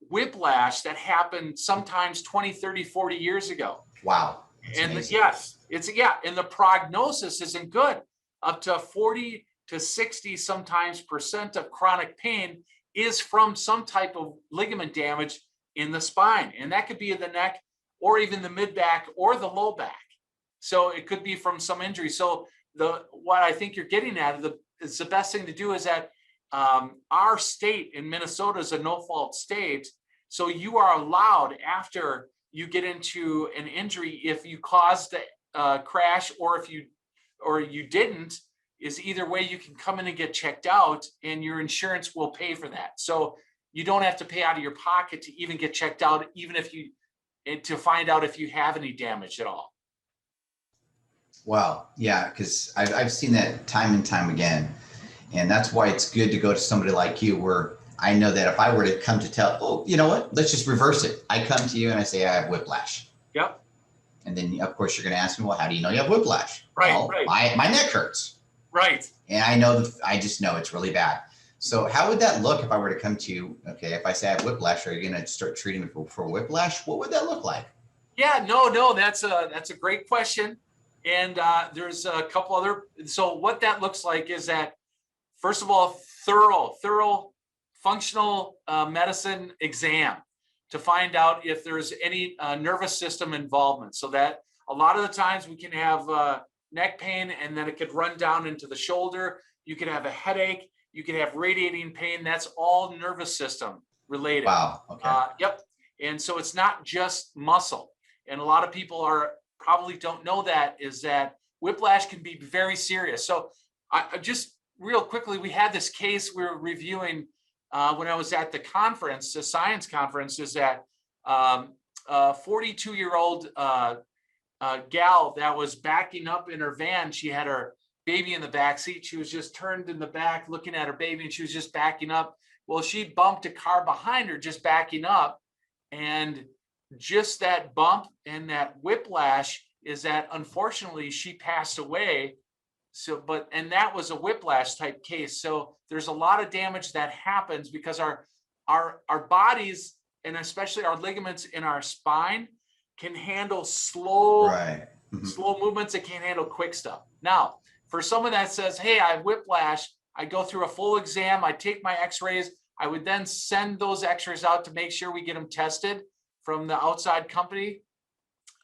Speaker 3: whiplash that happened sometimes 20, 30, 40 years ago.
Speaker 2: Wow.
Speaker 3: And yes, and the prognosis isn't good. Up to 40 to 60 sometimes % of chronic pain is from some type of ligament damage in the spine. And that could be in the neck or even the mid back or the low back. So it could be from some injury. So what I think you're getting at is the best thing to do is that our state in Minnesota is a no-fault state. So you are allowed, after you get into an injury, if you caused a crash or if you didn't, is either way you can come in and get checked out and your insurance will pay for that. So you don't have to pay out of your pocket to even get checked out, even to find out if you have any damage at all.
Speaker 2: Wow. Yeah, because I've seen that time and time again. And that's why it's good to go to somebody like you, where I know that if I were to come to tell, oh, you know what, let's just reverse it. I come to you and I say, I have whiplash.
Speaker 3: Yep.
Speaker 2: And then, of course, you're going to ask me, well, how do you know you have whiplash?
Speaker 3: Right,
Speaker 2: well,
Speaker 3: right.
Speaker 2: My neck hurts.
Speaker 3: Right.
Speaker 2: And I just know it's really bad. So how would that look if I were to come to you? Okay, if I say I have whiplash, are you going to start treating me for whiplash? What would that look like?
Speaker 3: Yeah, no, that's a great question. And there's a couple other. So what that looks like is that, first of all, thorough functional medicine exam to find out if there's any nervous system involvement. So that a lot of the times we can have neck pain and then it could run down into the shoulder. You could have a headache. You could have radiating pain. That's all nervous system related.
Speaker 2: Wow. Okay.
Speaker 3: Yep. And so it's not just muscle. And a lot of people probably don't know that, is that whiplash can be very serious. So I just real quickly, we had this case we were reviewing when I was at the conference, the science conference, is that a 42-year-old gal that was backing up in her van. She had her baby in the back seat. She was just turned in the back looking at her baby, and she was just backing up. Well, she bumped a car behind her just backing up, and just that bump and that whiplash is that unfortunately she passed away. So, and that was a whiplash type case. So there's a lot of damage that happens because our bodies, and especially our ligaments in our spine, can handle slow movements. It can't handle quick stuff. Now, for someone that says, hey, I have whiplash, I go through a full exam, I take my x-rays, I would then send those x-rays out to make sure we get them tested from the outside company.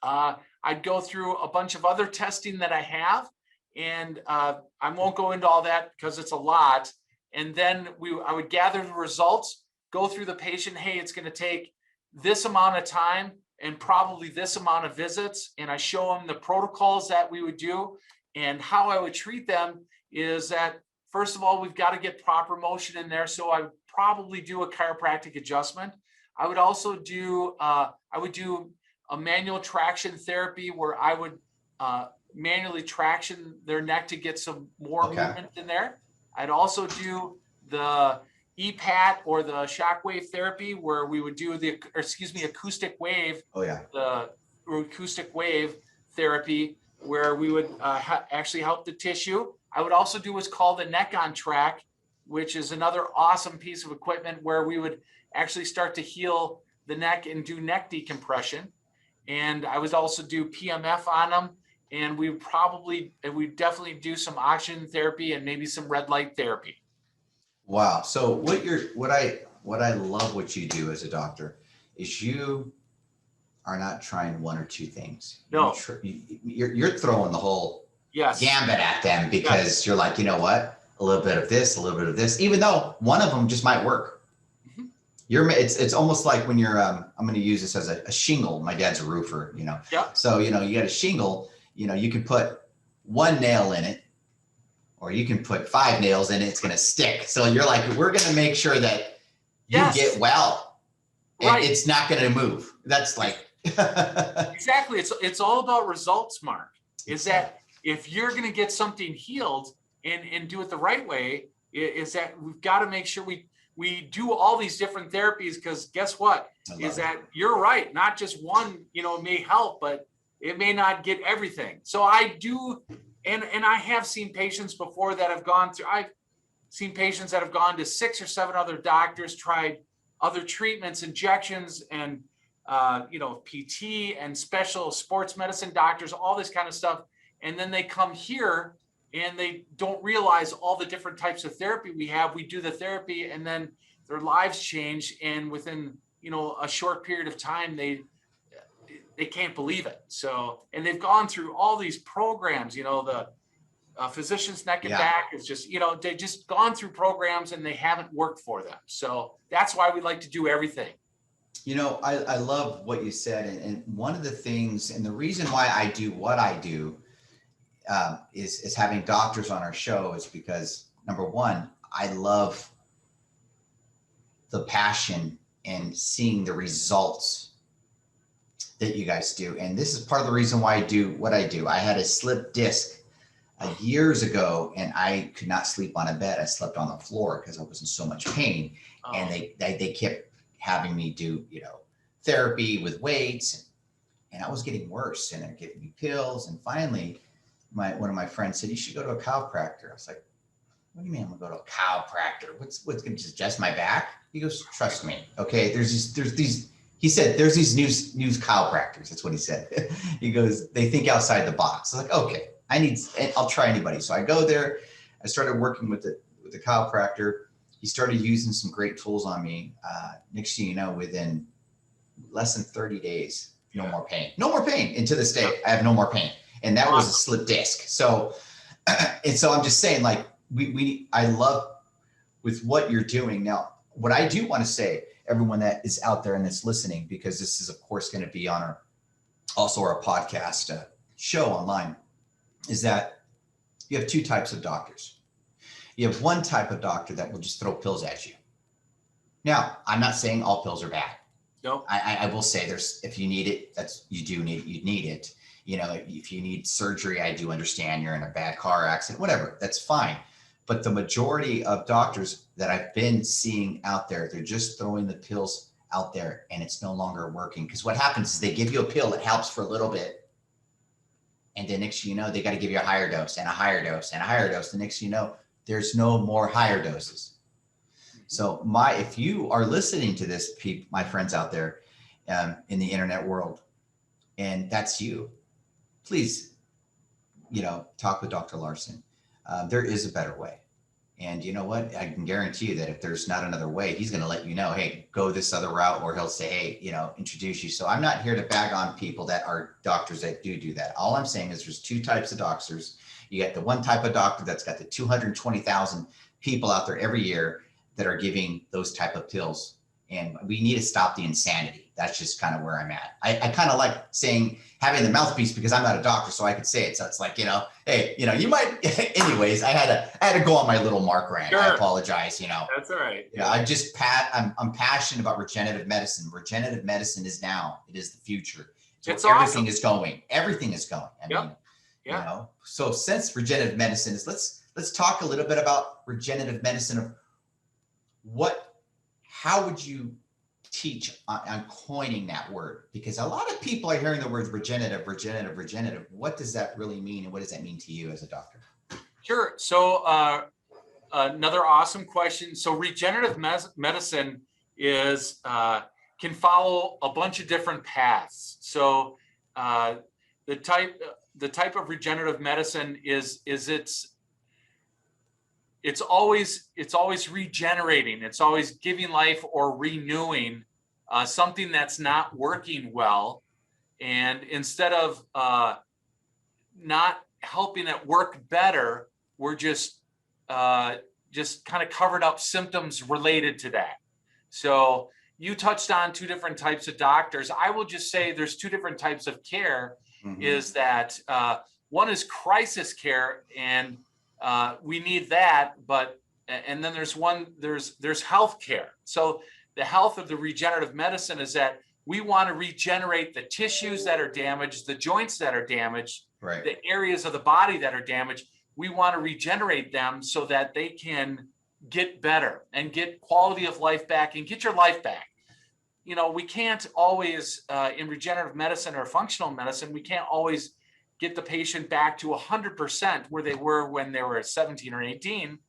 Speaker 3: I'd go through a bunch of other testing that I have, and I won't go into all that because it's a lot. And then I would gather the results, go through the patient. Hey, it's going to take this amount of time and probably this amount of visits. And I show them the protocols that we would do, and how I would treat them is that, first of all, we've got to get proper motion in there. So I would probably do a chiropractic adjustment. I would also do a manual traction therapy where I would manually traction their neck to get some more movement in there. I'd also do the EPAT or the shockwave therapy where we would do acoustic wave. The acoustic wave therapy where we would actually help the tissue. I would also do what's called a neck on track, which is another awesome piece of equipment where we would actually start to heal the neck and do neck decompression. And I would also do PMF on them. And we definitely do some oxygen therapy and maybe some red light therapy.
Speaker 2: Wow. So what what I love what you do as a doctor is you are not trying one or two things.
Speaker 3: No.
Speaker 2: You're throwing the whole
Speaker 3: Yes.
Speaker 2: gambit at them because you're like, you know what? A little bit of this, a little bit of this, even though one of them just might work.
Speaker 3: Mhm.
Speaker 2: It's almost like when you're, I'm going to use this as a shingle. My dad's a roofer, you know?
Speaker 3: Yeah.
Speaker 2: So, you know, you got a shingle, you know, you can put one nail in it, or you can put 5 nails in it, it's going to stick. So you're like, we're going to make sure that you get well, and
Speaker 3: right.
Speaker 2: it's not going to move. That's like,
Speaker 3: exactly. It's all about results, Mark. Is that if you're going to get something healed and do it the right way, is that we've got to make sure we do all these different therapies, because guess what? Is that you're right. Not just one, you know, may help, but it may not get everything. So I do, and I have seen patients before that have gone through, I've seen patients that have gone to 6 or 7 other doctors, tried other treatments, injections, and you know, PT and special sports medicine doctors, all this kind of stuff. And then they come here and they don't realize all the different types of therapy we have. We do the therapy and then their lives change. And within, you know, a short period of time, they can't believe it. So, and they've gone through all these programs, you know, the Physicians Neck and Back is just, you know, they just gone through programs and they haven't worked for them. So that's why we like to do everything.
Speaker 2: You know, I love what you said. And one of the things, and the reason why I do what I do is having doctors on our show is because, number one, I love the passion and seeing the results that you guys do. And this is part of the reason why I do what I do. I had a slip disc years ago and I could not sleep on a bed. I slept on the floor because I was in so much pain. Oh. And they kept having me do, you know, therapy with weights, and I was getting worse, and they're giving me pills. And finally, one of my friends said, "You should go to a chiropractor." I was like, "What do you mean I'm gonna go to a chiropractor? What's gonna just adjust my back?" He goes, "Trust me, okay. There's these." He said, "There's these new chiropractors." That's what he said. He goes, "They think outside the box." I was like, "Okay, I'll try anybody." So I go there. I started working with the chiropractor. He started using some great tools on me. Next thing you know, within less than 30 days, no more pain. And to this day, I have no more pain. And that was a slip disc. So, and so I'm just saying, like, I love with what you're doing. Now, what I do want to say, everyone that is out there and that's listening, because this is, of course, going to be on our podcast show online, is that you have 2 types of doctors. You have one type of doctor that will just throw pills at you. Now, I'm not saying all pills are bad.
Speaker 3: No.
Speaker 2: I will say if you need it, you need it. You know, if you need surgery, I do understand you're in a bad car accident, whatever, that's fine. But the majority of doctors that I've been seeing out there, they're just throwing the pills out there and it's no longer working. Because what happens is they give you a pill that helps for a little bit. And then next thing you know, they got to give you a higher dose and a higher dose and a higher dose. The next thing you know, there's no more higher doses. So if you are listening to this, my friends out there in the internet world, and that's you, please, you know, talk with Dr. Larsen. There is a better way. And you know what? I can guarantee you that if there's not another way, he's going to let you know, hey, go this other route, or he'll say, hey, you know, introduce you. So I'm not here to bag on people that are doctors that do that. All I'm saying is there's 2 types of doctors. You got the one type of doctor that's got the 220,000 people out there every year that are giving those type of pills. And we need to stop the insanity. That's just kind of where I'm at. I kind of like having the mouthpiece because I'm not a doctor, so I could say it. So it's like, you know, hey, you know, you might, anyways, I had to go on my little Mark rant. Sure. I apologize, you know.
Speaker 3: That's all right.
Speaker 2: Yeah, I'm passionate about regenerative medicine. Regenerative medicine is now. It is the future. So
Speaker 3: it's
Speaker 2: everything
Speaker 3: awesome.
Speaker 2: is going. Everything is going. I mean, you know, so since regenerative medicine is, let's talk a little bit about regenerative medicine. Of how would you teach on coining that word? Because a lot of people are hearing the words regenerative. What does that really mean? And what does that mean to you as a doctor?
Speaker 3: Sure. So another awesome question. So regenerative medicine is can follow a bunch of different paths. So the type of regenerative medicine is it's always regenerating. It's always giving life or renewing something that's not working well. And instead of not helping it work better, we're just kind of covered up symptoms related to that. So you touched on two different types of doctors. I will just say there's two different types of care. Is that one is crisis care, and we need that, but and then there's health care. So the health of the regenerative medicine is that we want to regenerate the tissues that are damaged, the joints that are damaged,
Speaker 2: Right.
Speaker 3: the areas of the body that are damaged. We want to regenerate them so that they can get better and get quality of life back and get your life back. You know, we can't always, in regenerative medicine or functional medicine, we can't always get the patient back to 100% where they were when they were 17 or 18.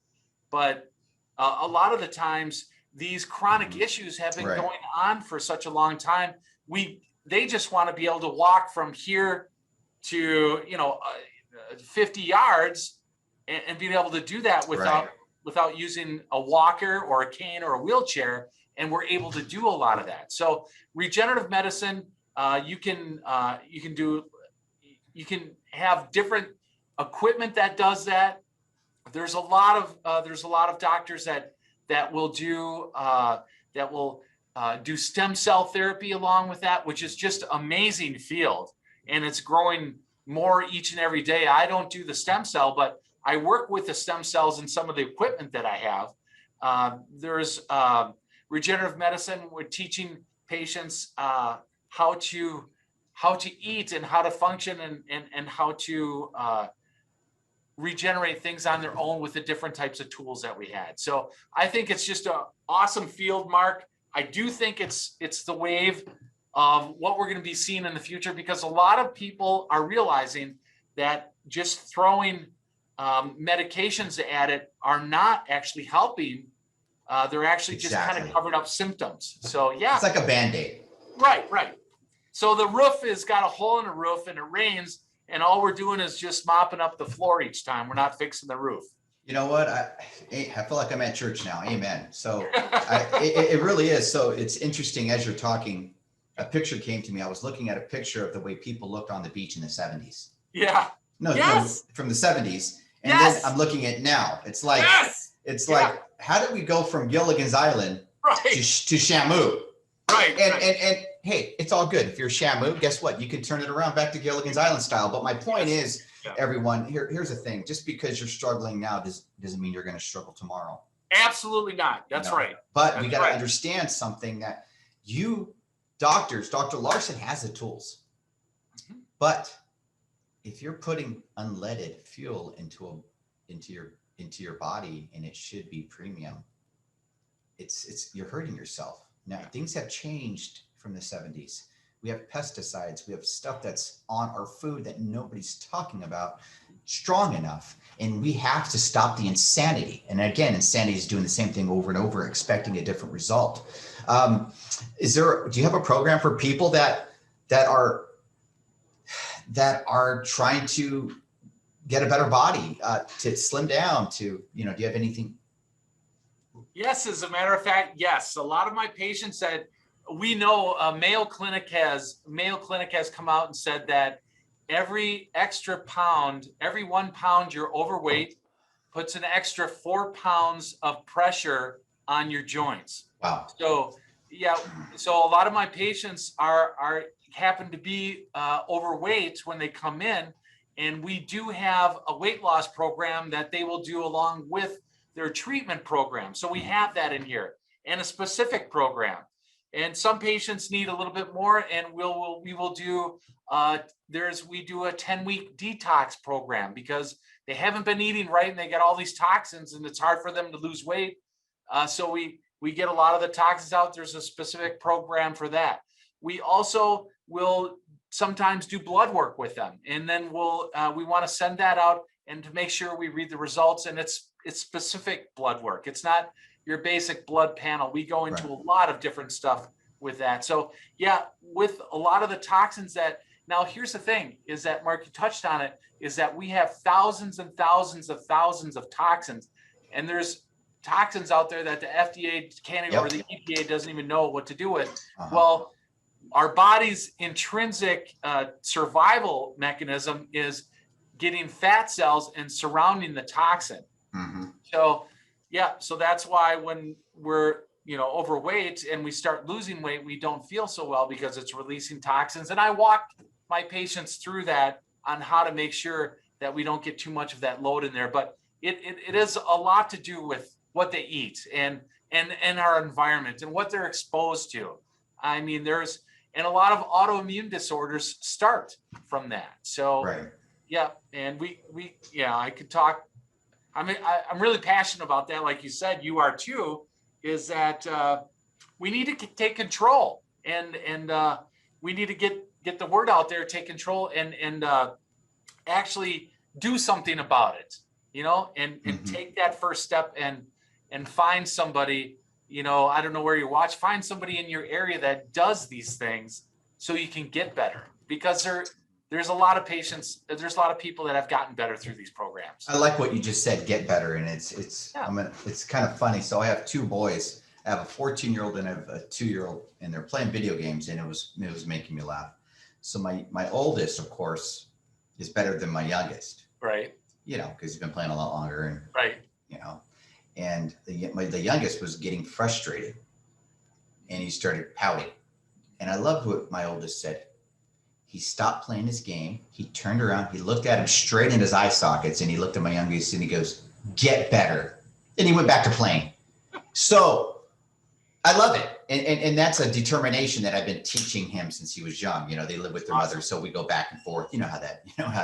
Speaker 3: But a lot of the times, these chronic issues have been
Speaker 2: Right.
Speaker 3: going on for such a long time. They just want to be able to walk from here to, 50 yards and being able to do that without using a walker or a cane or a wheelchair. And we're able to do a lot of that. So regenerative medicine, you can have different equipment that does that. There's a lot of doctors that will do stem cell therapy along with that, which is just amazing field, and it's growing more each and every day. I don't do the stem cell, but I work with the stem cells in some of the equipment that I have. There's regenerative medicine. We're teaching patients how to eat and how to function and how to regenerate things on their own with the different types of tools that we had. So I think it's just an awesome field, Mark. I do think it's the wave of what we're going to be seeing in the future, because a lot of people are realizing that just throwing medications at it are not actually helping. They're actually just kind of covered up symptoms. So yeah,
Speaker 2: it's like a Band-Aid.
Speaker 3: Right. So the roof has got a hole in the roof and it rains, and all we're doing is just mopping up the floor each time. We're not fixing the roof.
Speaker 2: You know what? I feel like I'm at church now. Amen. So it really is. So it's interesting, as you're talking, a picture came to me. I was looking at a picture of the way people looked on the beach in the 70s.
Speaker 3: Yeah.
Speaker 2: No, from the 70s. And then I'm looking at now. It's like, like, how did we go from Gilligan's Island to Shamu?
Speaker 3: Right.
Speaker 2: And hey, it's all good. If you're Shamu, guess what? You can turn it around back to Gilligan's Island style. But my point is, everyone, here's the thing. Just because you're struggling now doesn't mean you're going to struggle tomorrow.
Speaker 3: Absolutely not. That's right.
Speaker 2: But we got to understand something, that you doctors, Dr. Larsen has the tools. But if you're putting unleaded fuel into your body, and it should be premium, you're hurting yourself. Now, things have changed from the 70s. We have pesticides. We have stuff that's on our food that nobody's talking about strong enough. And we have to stop the insanity. And again, insanity is doing the same thing over and over, expecting a different result. Do you have a program for people that are trying to get a better body, to slim down, to, do you have anything?
Speaker 3: Yes, as a matter of fact, yes. A lot of my patients that we know, Mayo Clinic has come out and said that every extra pound, every 1 pound you're overweight puts an extra 4 pounds of pressure on your joints.
Speaker 2: Wow.
Speaker 3: So so a lot of my patients happen to be overweight when they come in, and we do have a weight loss program that they will do along with their treatment program. So we have that in here, and a specific program. And some patients need a little bit more, and we will do we do a 10-week detox program, because they haven't been eating right and they get all these toxins, and it's hard for them to lose weight. So we get a lot of the toxins out. There's a specific program for that. We also will sometimes do blood work with them, and then we want to send that out and to make sure we read the results. And it's specific blood work. It's not your basic blood panel. We go into a lot of different stuff with that. So yeah, with a lot of the toxins now here's the thing, is that, Mark, you touched on it, is that we have thousands and thousands of toxins. and there's toxins out there that the FDA can't
Speaker 2: Yep.
Speaker 3: or the EPA doesn't even know what to do with.
Speaker 2: Uh-huh.
Speaker 3: Well, our body's intrinsic survival mechanism is getting fat cells and surrounding the toxin.
Speaker 2: Mm-hmm.
Speaker 3: So, yeah, so that's why when we're overweight and we start losing weight, we don't feel so well because it's releasing toxins. And I walk my patients through that on how to make sure that we don't get too much of that load in there. But it is a lot to do with what they eat and our environment and what they're exposed to. I mean, and a lot of autoimmune disorders start from that. So,
Speaker 2: right.
Speaker 3: Yeah, and I could talk. I mean, I'm really passionate about that. Like you said, you are too. Is that we need to take control and we need to get the word out there, take control, and actually do something about it. And
Speaker 2: Mm-hmm.
Speaker 3: take that first step and find somebody. I don't know where you watch. Find somebody in your area that does these things so you can get better, because there's a lot of patients. There's a lot of people that have gotten better through these programs.
Speaker 2: I like what you just said, get better. And it's kind of funny. So I have two boys. I have a 14-year-old and I have a 2-year-old, and they're playing video games, and it was making me laugh. So my oldest, of course, is better than my youngest.
Speaker 3: Right.
Speaker 2: Because he's been playing a lot longer, and
Speaker 3: right.
Speaker 2: And the youngest was getting frustrated, and he started pouting. And I loved what my oldest said. He stopped playing his game. He turned around. He looked at him straight in his eye sockets, and he looked at my youngest, and he goes, "Get better." And he went back to playing. So I love it. And that's a determination that I've been teaching him since he was young. They live with their mother, so we go back and forth. You know how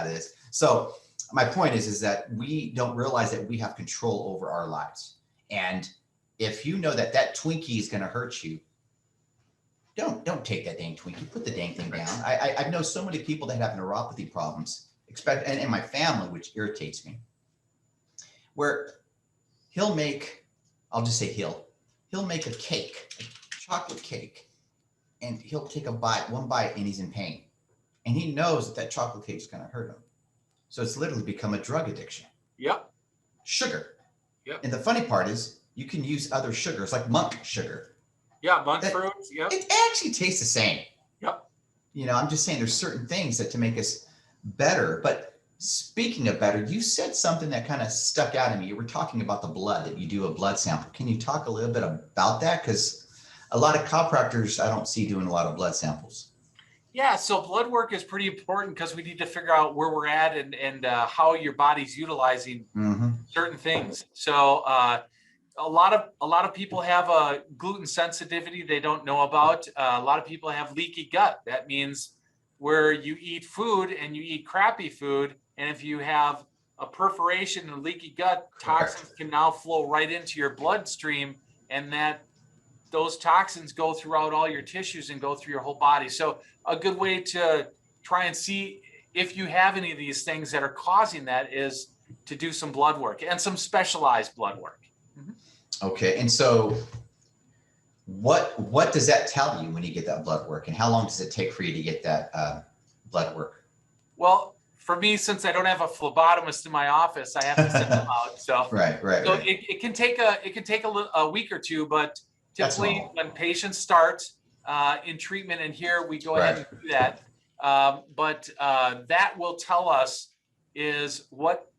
Speaker 2: it is. So my point is that we don't realize that we have control over our lives. And if you know that Twinkie is going to hurt you, don't take that dang Twinkie. Put the dang thing down. I know so many people that have neuropathy problems, and in my family, which irritates me, where he'll make a cake, a chocolate cake, and he'll take one bite, and he's in pain. And he knows that chocolate cake is going to hurt him. So it's literally become a drug addiction.
Speaker 3: Yep.
Speaker 2: Sugar.
Speaker 3: Yep.
Speaker 2: And the funny part is you can use other sugars like monk sugar.
Speaker 3: Yeah, monk fruits. Yep.
Speaker 2: It actually tastes the same.
Speaker 3: Yep.
Speaker 2: I'm just saying there's certain things that to make us better. But speaking of better, you said something that kind of stuck out at me. You were talking about the blood, that you do a blood sample. Can you talk a little bit about that? Because a lot of chiropractors I don't see doing a lot of blood samples.
Speaker 3: Yeah, so blood work is pretty important because we need to figure out where we're at and how your body's utilizing certain things. So a lot of people have a gluten sensitivity they don't know about. A lot of people have leaky gut. That means where you eat food and you eat crappy food, and if you have a perforation and leaky gut, toxins can now flow right into your bloodstream, and those toxins go throughout all your tissues and go through your whole body. So a good way to try and see if you have any of these things that are causing that is to do some blood work, and some specialized blood work.
Speaker 2: Okay. And so what does that tell you when you get that blood work, and how long does it take for you to get that blood work?
Speaker 3: Well, for me, since I don't have a phlebotomist in my office, I have to send them out. So
Speaker 2: right.
Speaker 3: So it can take a week or two, but typically when patients start in treatment, and here we go ahead and do that. But that will tell us is what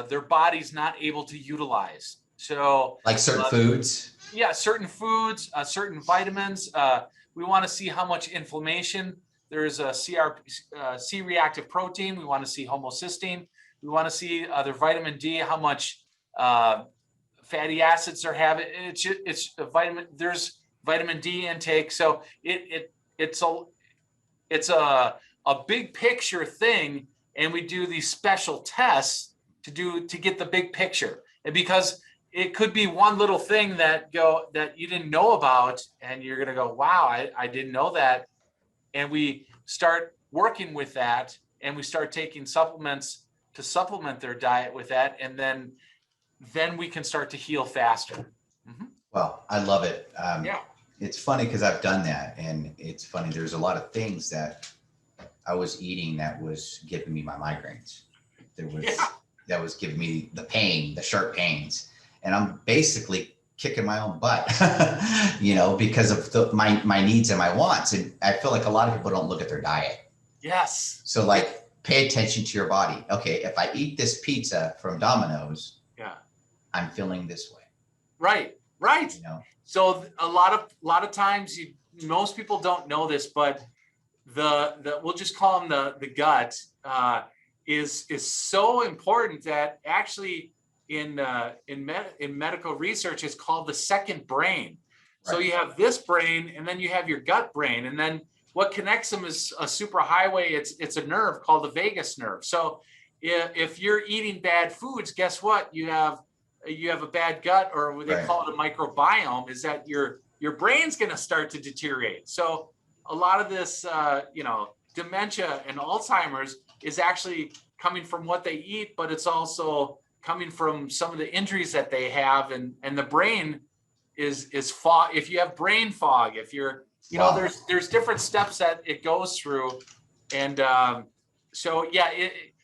Speaker 3: their body's not able to utilize. So
Speaker 2: like certain foods?
Speaker 3: Yeah, certain foods, certain vitamins. We want to see how much inflammation. There's a C-reactive protein. We want to see homocysteine. We want to see their vitamin D, how much fatty acids they're having. It's a vitamin. There's vitamin D intake. So it's a big picture thing, and we do these special tests to get the big picture. And because it could be one little thing that you didn't know about, and you're gonna go, wow, I didn't know that. And we start working with that, and we start taking supplements to supplement their diet with that, and then we can start to heal faster.
Speaker 2: Well, I love it.
Speaker 3: Yeah.
Speaker 2: It's funny because I've done that, and it's funny. There's a lot of things that I was eating that was giving me my migraines. That was giving me the pain, the sharp pains. and I'm basically kicking my own butt, because of my needs and my wants. And I feel like a lot of people don't look at their diet.
Speaker 3: Yes.
Speaker 2: So like, pay attention to your body. Okay, if I eat this pizza from Domino's, I'm feeling this way.
Speaker 3: Right. So a lot of times most people don't know this, but the we'll just call them the gut is so important that actually in medical research is called the second brain. So you have this brain, and then you have your gut brain, and then what connects them is a superhighway. It's a nerve called the vagus nerve. So if you're eating bad foods, guess what? You have a bad gut, or what they call it a microbiome, is that your brain's going to start to deteriorate. So a lot of this, dementia and Alzheimer's is actually coming from what they eat, but it's also coming from some of the injuries that they have. And the brain is fog. If you have brain fog, if you're, there's different steps that it goes through. And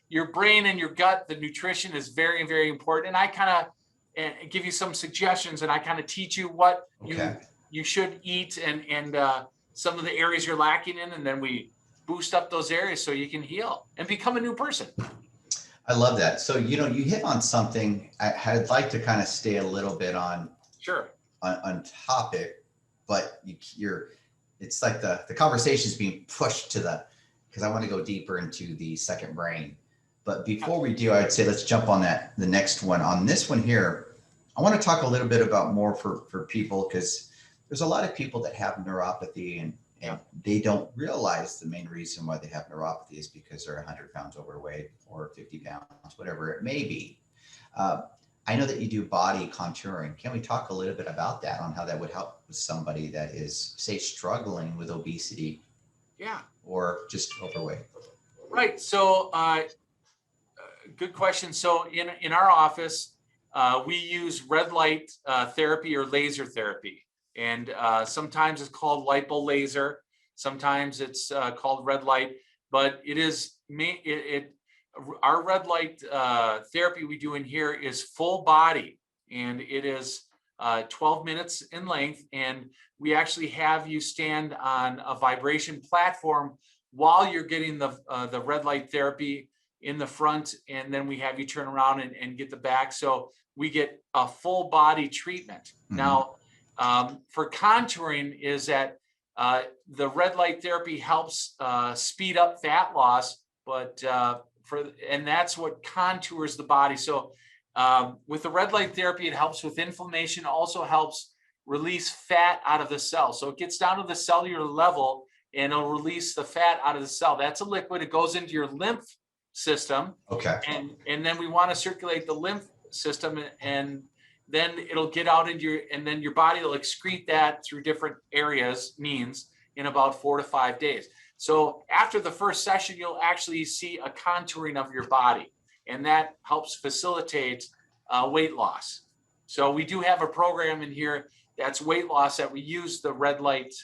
Speaker 3: your brain and your gut, the nutrition is very, very important. And I kind of give you some suggestions, and I kind of teach you what you should eat and some of the areas you're lacking in, and then we boost up those areas so you can heal and become a new person.
Speaker 2: I love that. So, you hit on something I'd like to kind of stay a little bit on topic, but it's like the conversation is being pushed because I want to go deeper into the second brain. But before we do, I'd say let's jump on the next one. On this one here, I want to talk a little bit about more for people, because there's a lot of people that have neuropathy and they don't realize the main reason why they have neuropathy is because they're 100 pounds overweight or 50 pounds, whatever it may be. I know that you do body contouring. Can we talk a little bit about that, on how that would help with somebody that is, say, struggling with obesity? Or just overweight?
Speaker 3: Right. So good question. So in our office, we use red light therapy or laser therapy. And sometimes it's called lipo laser. Sometimes it's called red light, but it is our red light therapy we do in here is full body, and it is 12 minutes in length. And we actually have you stand on a vibration platform while you're getting the red light therapy in the front, and then we have you turn around and get the back. So we get a full body treatment. Now, for contouring is that the red light therapy helps speed up fat loss, but and that's what contours the body. So with the red light therapy, it helps with inflammation, also helps release fat out of the cell. So it gets down to the cellular level and it'll release the fat out of the cell. That's a liquid. It goes into your lymph system. And then we want to circulate the lymph system, and then it'll get out into and then your body will excrete that through different means in about 4 to 5 days. So after the first session, you'll actually see a contouring of your body, and that helps facilitate weight loss. So we do have a program in here that's weight loss that we use the red light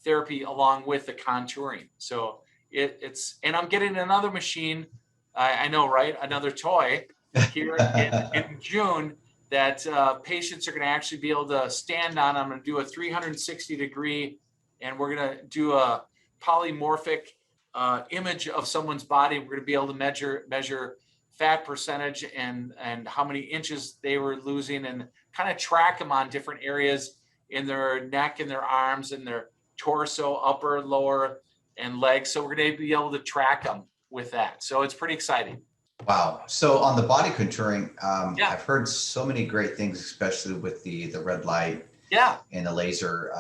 Speaker 3: therapy along with the contouring. So and I'm getting another machine. I know, right? Another toy here in June that patients are going to actually be able to stand on. I'm going to do a 360 degree, and we're going to do a polymorphic image of someone's body. We're going to be able to measure fat percentage and how many inches they were losing, and kind of track them on different areas in their neck and their arms and their torso, upper, lower, and legs. So we're going to be able to track them with that. So it's pretty exciting.
Speaker 2: Wow. So on the body contouring, I've heard so many great things, especially with the red light and the laser.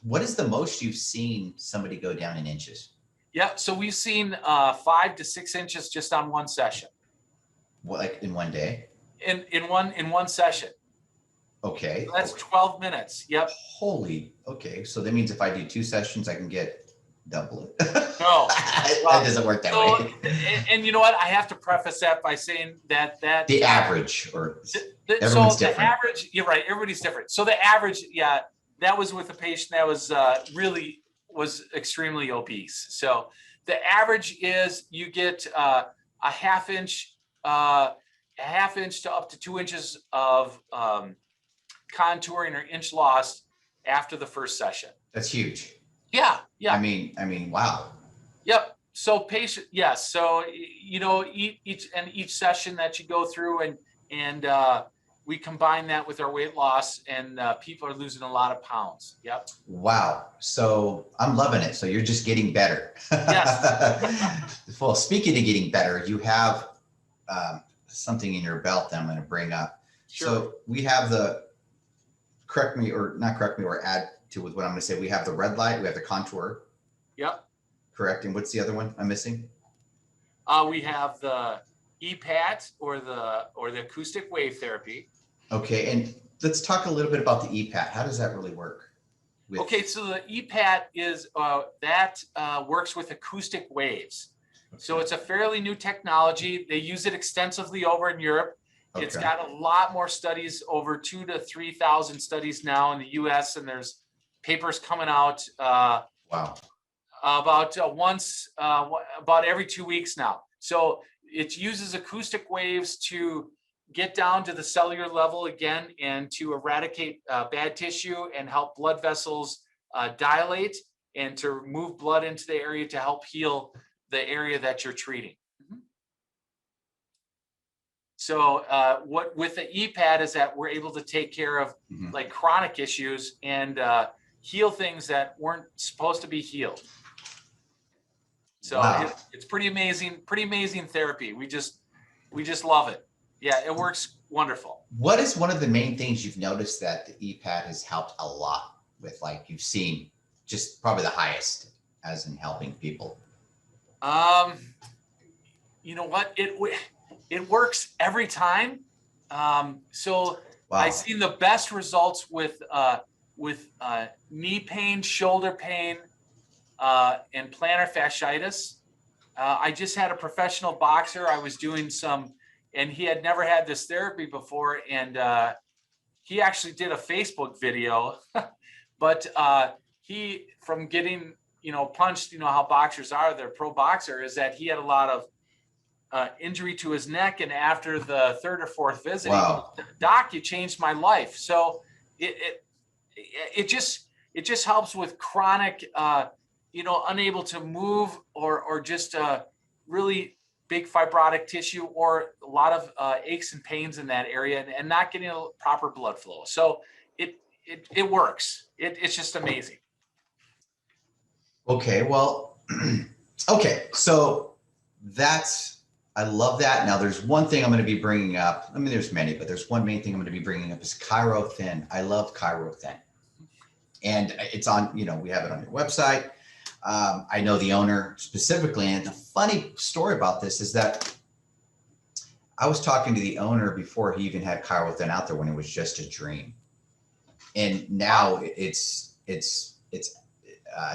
Speaker 2: What is the most you've seen somebody go down in inches?
Speaker 3: So we've seen 5 to 6 inches just on one session.
Speaker 2: What, like in one day?
Speaker 3: In one session.
Speaker 2: Okay.
Speaker 3: So that's 12 minutes.
Speaker 2: Holy. Okay. So that means if I do 2 sessions, I can get double it.
Speaker 3: No,
Speaker 2: that doesn't work that way.
Speaker 3: And you know what? I have to preface that by saying that
Speaker 2: the average, or
Speaker 3: everyone's different. The average, you're right. Everybody's different. So the average, that was with a patient that was was extremely obese. So the average is you get a half inch a ½ inch to up to 2 inches of contouring or inch loss after the first session.
Speaker 2: That's huge.
Speaker 3: Yeah, yeah.
Speaker 2: I mean, wow.
Speaker 3: Yep. So patient, yes. So each session that you go through, and we combine that with our weight loss, and people are losing a lot of pounds. Yep.
Speaker 2: Wow. So I'm loving it. So you're just getting better.
Speaker 3: Yes.
Speaker 2: Well, speaking of getting better, you have something in your belt that I'm going to bring up.
Speaker 3: Sure.
Speaker 2: So we have correct me or add to with what I'm going to say. We have the red light, we have the contour.
Speaker 3: Yep.
Speaker 2: Correct. And what's the other one I'm missing?
Speaker 3: We have the EPAT or the acoustic wave therapy.
Speaker 2: Okay. And let's talk a little bit about the EPAT. How does that really work?
Speaker 3: Okay. So the EPAT is that works with acoustic waves. Okay. So it's a fairly new technology. They use it extensively over in Europe. Okay. It's got a lot more studies, over 2,000 to 3,000 studies now in the US, and there's papers coming out
Speaker 2: wow.
Speaker 3: About about every 2 weeks now. So it uses acoustic waves to get down to the cellular level again, and to eradicate bad tissue and help blood vessels dilate, and to move blood into the area to help heal the area that you're treating. So what with the EPAT is that we're able to take care of like chronic issues and heal things that weren't supposed to be healed. So wow. It's pretty amazing therapy. We just love it. Yeah, it works wonderful.
Speaker 2: What is one of the main things you've noticed that the EPAT has helped a lot with, like you've seen just probably the highest as in helping people?
Speaker 3: You know what? It works every time. So wow. I've seen the best results with knee pain, shoulder pain, and plantar fasciitis. I just had a professional boxer. I was doing some, and he had never had this therapy before, and he actually did a Facebook video. But he, from getting punched, how boxers are, they're pro boxer, is that he had a lot of injury to his neck, and after the third or fourth visit,
Speaker 2: wow.
Speaker 3: he goes, "Doc, you changed my life." So it just helps with chronic, unable to move, or just really big fibrotic tissue, or a lot of aches and pains in that area, and not getting a proper blood flow. So it works. It's just amazing.
Speaker 2: Okay, well, okay, so I love that. Now, there's one thing I'm going to be bringing up. I mean, there's many, but there's one main thing I'm going to be bringing up is ChiroThin. I love ChiroThin. And it's on, we have it on your website. I know the owner specifically. And the funny story about this is that I was talking to the owner before he even had ChiroThin out there, when it was just a dream. And now it's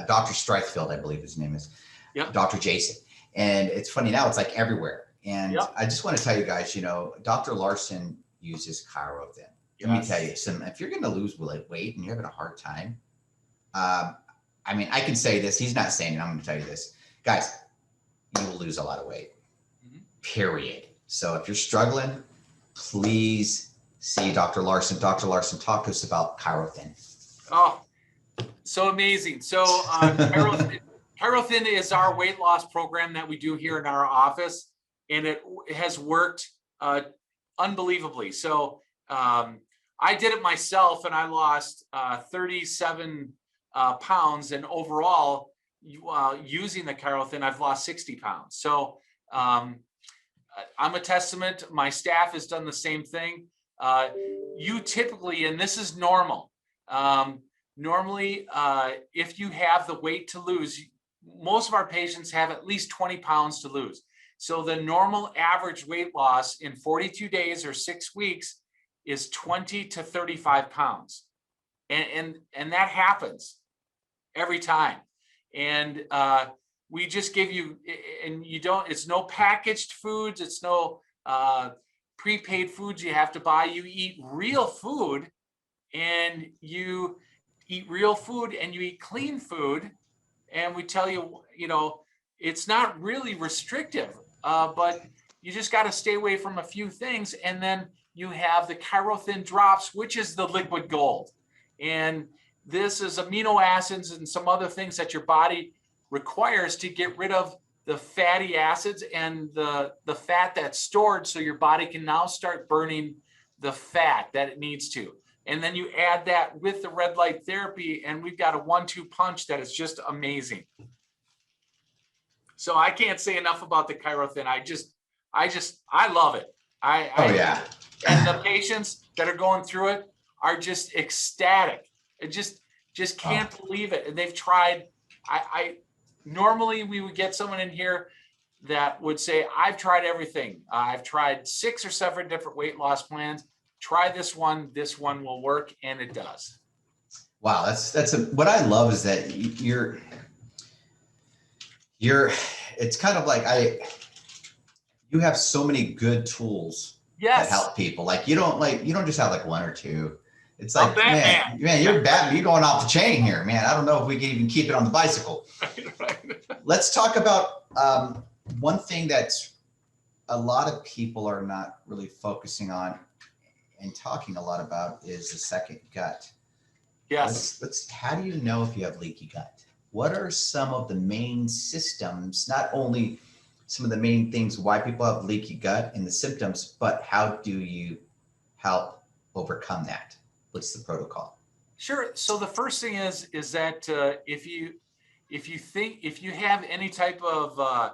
Speaker 2: Dr. Streichfeld, I believe his name is.
Speaker 3: Yep.
Speaker 2: Dr. Jason. And it's funny now, it's like everywhere. And
Speaker 3: yep.
Speaker 2: I just want to tell you guys, Dr. Larsen uses ChiroThin. Let me tell you, if you're going to lose weight and you're having a hard time, I mean, I can say this, he's not saying it, I'm going to tell you this. Guys, you will lose a lot of weight, period. So if you're struggling, please see Dr. Larsen. Dr. Larsen, talk to us about ChiroThin.
Speaker 3: Oh, so amazing. So ChiroThin is our weight loss program that we do here in our office, and it has worked unbelievably. So I did it myself, and I lost 37 pounds, and overall, using the ChiroThin, I've lost 60 pounds. So I'm a testament. My staff has done the same thing. You typically, and this is normal, normally, if you have the weight to lose, most of our patients have at least 20 pounds to lose. So the normal average weight loss in 42 days or 6 weeks is 20 to 35 pounds. And that happens every time. And we just give you, and it's no packaged foods, it's no prepaid foods you have to buy. You eat real food, and you eat real food, and you eat clean food. And we tell you, it's not really restrictive, but you just got to stay away from a few things. And then you have the chirothin drops, which is the liquid gold. And this is amino acids and some other things that your body requires to get rid of the fatty acids and the fat that's stored, so your body can now start burning the fat that it needs to. And then you add that with the red light therapy, and we've got a 1-2 punch that is just amazing. So I can't say enough about the chirothin. I love it.
Speaker 2: Yeah.
Speaker 3: And the patients that are going through it are just ecstatic. It just can't believe it. And they've tried, normally we would get someone in here that would say, I've tried everything. I've tried 6 or 7 different weight loss plans. Try this one will work, and it does.
Speaker 2: Wow, what I love is that it's kind of like you have so many good tools that help people. Like you don't just have like 1 or 2. It's like, man, you're Batman. You're going off the chain here, man. I don't know if we can even keep it on the bicycle.
Speaker 3: Right.
Speaker 2: Let's talk about one thing that a lot of people are not really focusing on and talking a lot about is the second gut.
Speaker 3: Yes.
Speaker 2: How do you know if you have leaky gut? What are some of the main systems, not only some of the main things why people have leaky gut and the symptoms, but how do you help overcome that? What's the protocol?
Speaker 3: Sure. So the first thing is that if you have any type of,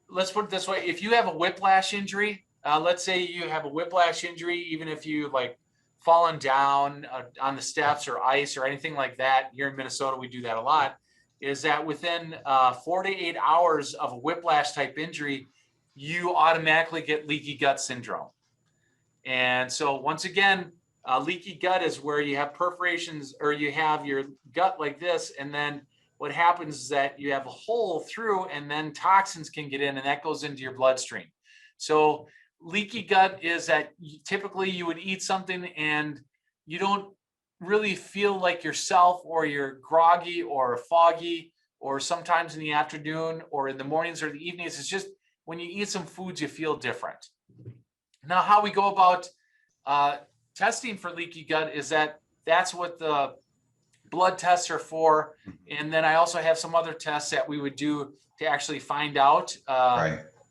Speaker 3: let's put it this way, if you have a whiplash injury, let's say you have a whiplash injury, even if you like fallen down on the steps or ice or anything like that, here in Minnesota, we do that a lot, is that within 4 to 8 hours of a whiplash type injury, you automatically get leaky gut syndrome. And so once again, leaky gut is where you have perforations or you have your gut like this. And then what happens is that you have a hole through and then toxins can get in and that goes into your bloodstream. So leaky gut is that typically you would eat something and you don't really feel like yourself, or you're groggy or foggy, or sometimes in the afternoon or in the mornings or the evenings. It's just when you eat some foods, you feel different. Now, how we go about testing for leaky gut is that's what the blood tests are for. And then I also have some other tests that we would do to actually find out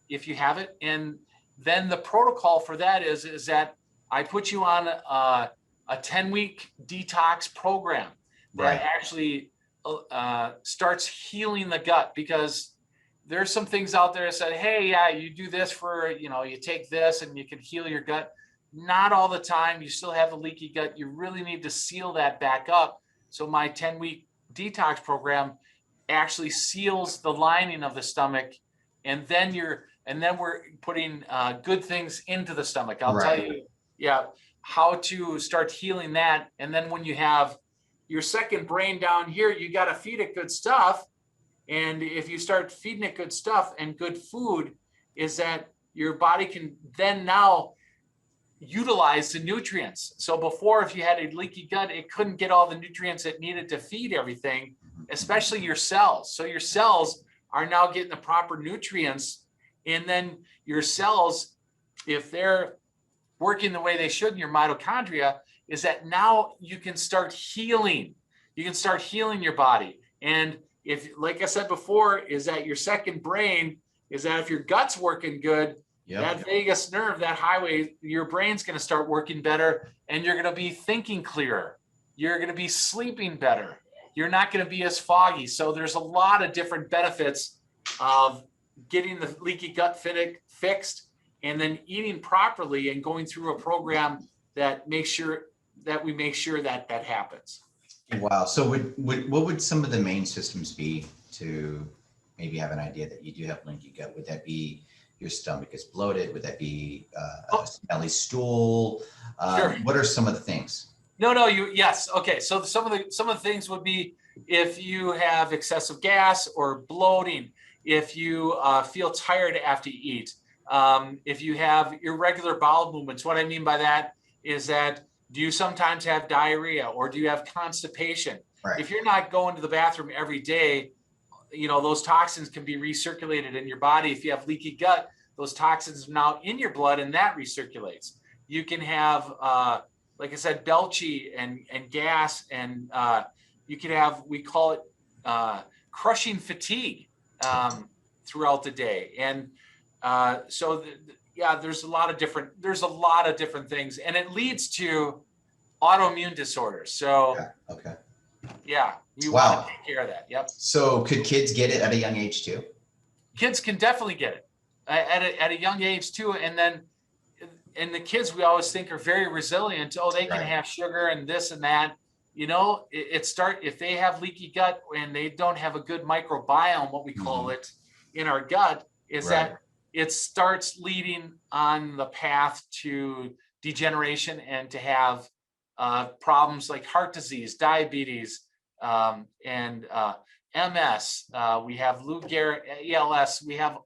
Speaker 3: if you have it. And then the protocol for that is that I put you on a 10-week detox program that actually starts healing the gut, because there's some things out there that said, hey, yeah, you do this for, you take this and you can heal your gut. Not all the time. You still have a leaky gut. You really need to seal that back up. So my 10-week detox program actually seals the lining of the stomach, and then we're putting good things into the stomach. I'll tell you, how to start healing that. And then when you have your second brain down here, you got to feed it good stuff. And if you start feeding it good stuff and good food, is that your body can then now utilize the nutrients. So before, if you had a leaky gut, it couldn't get all the nutrients it needed to feed everything, especially your cells. So your cells are now getting the proper nutrients. And then your cells, if they're working the way they should in your mitochondria, is that now you can start healing. You can start healing your body. And if, like I said before, is that your second brain, is that if your gut's working good, that vagus nerve, that highway, your brain's going to start working better, and you're going to be thinking clearer. You're going to be sleeping better. You're not going to be as foggy. So there's a lot of different benefits of getting the leaky gut fixed, and then eating properly and going through a program that makes sure that we make sure that that happens.
Speaker 2: Wow. So what would some of the main systems be to maybe have an idea that you do have leaky gut? Would that be your stomach is bloated? Would that be a smelly stool?
Speaker 3: Sure.
Speaker 2: What are some of the things?
Speaker 3: Yes. Okay. So some of the things would be if you have excessive gas or bloating, if you feel tired after you eat, if you have irregular bowel movements. What I mean by that is that, do you sometimes have diarrhea, or do you have constipation?
Speaker 2: Right.
Speaker 3: If you're not going to the bathroom every day, those toxins can be recirculated in your body. If you have leaky gut, those toxins are now in your blood and that recirculates. You can have, like I said, belchy and gas, and you can have, we call it crushing fatigue throughout the day. And yeah, there's a lot of different things, and it leads to autoimmune disorders. So
Speaker 2: okay.
Speaker 3: Yeah, we want to take care of that. Yep.
Speaker 2: So could kids get it at a young age too?
Speaker 3: Kids can definitely get it at a young age too. And then, and the kids we always think are very resilient. Oh, they can have sugar and this and that. You know, if they have leaky gut and they don't have a good microbiome, what we call it in our gut, is that it starts leading on the path to degeneration and to have problems like heart disease, diabetes, and MS. We have Lou Gehrig's, ALS. We have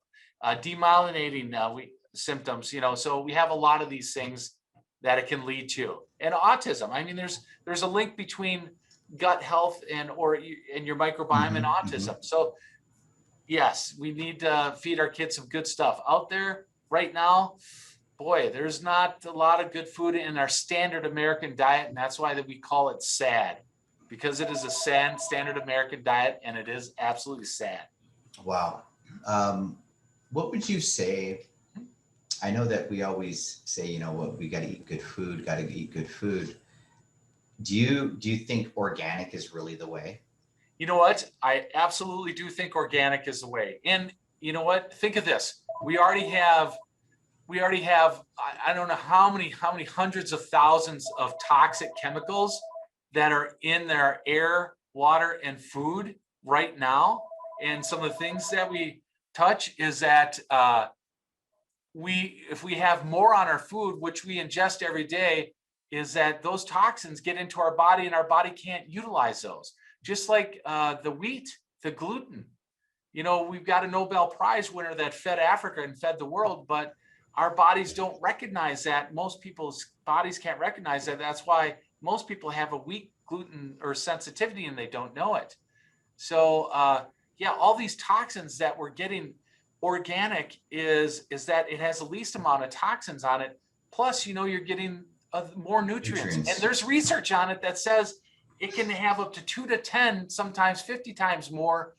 Speaker 3: demyelinating symptoms. You know, so we have a lot of these things that it can lead to. And autism. I mean, there's a link between gut health and your microbiome and autism. So yes, we need to feed our kids some good stuff out there right now. Boy, there's not a lot of good food in our standard American diet, and that's why we call it SAD, because it is a sad standard American diet, and it is absolutely sad. Wow.
Speaker 2: What would you say? I know that we always say, you know what, we got to eat good food, got to eat good food. Do you think organic is really the way?
Speaker 3: You know what? I absolutely do think organic is the way. And you know what? Think of this. We already have, I don't know how many hundreds of thousands of toxic chemicals that are in their air, water, and food right now. And some of the things that we touch is that if we have more on our food, which we ingest every day, is that those toxins get into our body and our body can't utilize those. Just like the wheat, the gluten. You know, we've got a Nobel Prize winner that fed Africa and fed the world, but our bodies don't recognize that. Most people's bodies can't recognize that. That's why most people have a weak gluten or sensitivity and they don't know it. So yeah, all these toxins that we're getting, organic is that it has the least amount of toxins on it. Plus, you know, you're getting more nutrients. And there's research on it that says it can have up to 2 to 10, sometimes 50 times more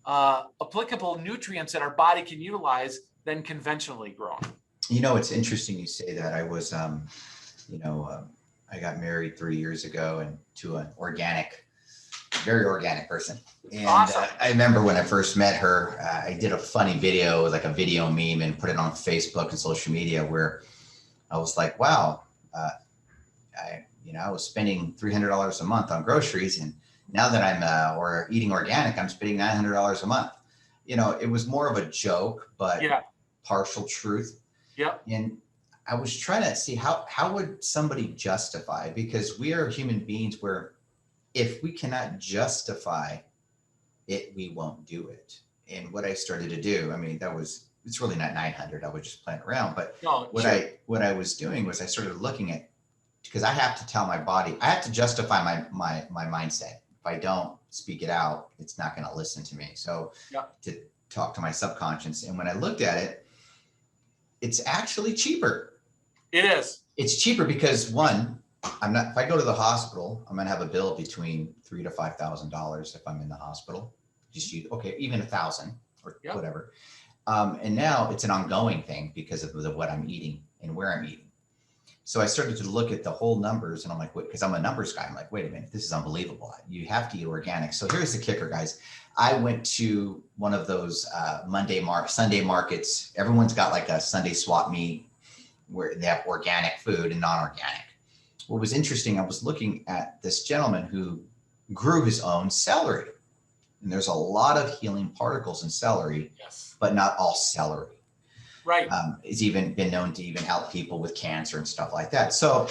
Speaker 3: applicable nutrients that our body can utilize than conventionally grown.
Speaker 2: You know, it's interesting you say that. I was, I got married 3 years ago and to an very organic person. And
Speaker 3: awesome.
Speaker 2: I remember when I first met her, I did a funny video, like a video meme, and put it on Facebook and social media where I was like, wow, I was spending $300 a month on groceries. And now that I'm eating organic, I'm spending $900 a month. You know, it was more of a joke, but partial truth.
Speaker 3: Yeah.
Speaker 2: And I was trying to see how would somebody justify, because we are human beings where if we cannot justify it, we won't do it. And what I started to do, I mean, it's really not 900. I was just playing around. But what I was doing was I started looking at, because I have to tell my body, I have to justify my mindset. If I don't speak it out, it's not going to listen to me. So to talk to my subconscious. And when I looked at it, it's actually cheaper.
Speaker 3: It is.
Speaker 2: It's cheaper because one, if I go to the hospital, I'm going to have a bill between $3,000 to $5,000 if I'm in the hospital. Even $1,000 or whatever. And now it's an ongoing thing because of what I'm eating and where I'm eating. So I started to look at the whole numbers, and I'm like, because I'm a numbers guy. I'm like, wait a minute, this is unbelievable. You have to eat organic. So here's the kicker, guys. I went to one of those Sunday markets. Everyone's got like a Sunday swap meet where they have organic food and non-organic. What was interesting, I was looking at this gentleman who grew his own celery. And there's a lot of healing particles in celery, but not all celery.
Speaker 3: Right.
Speaker 2: It's even been known to even help people with cancer and stuff like that. So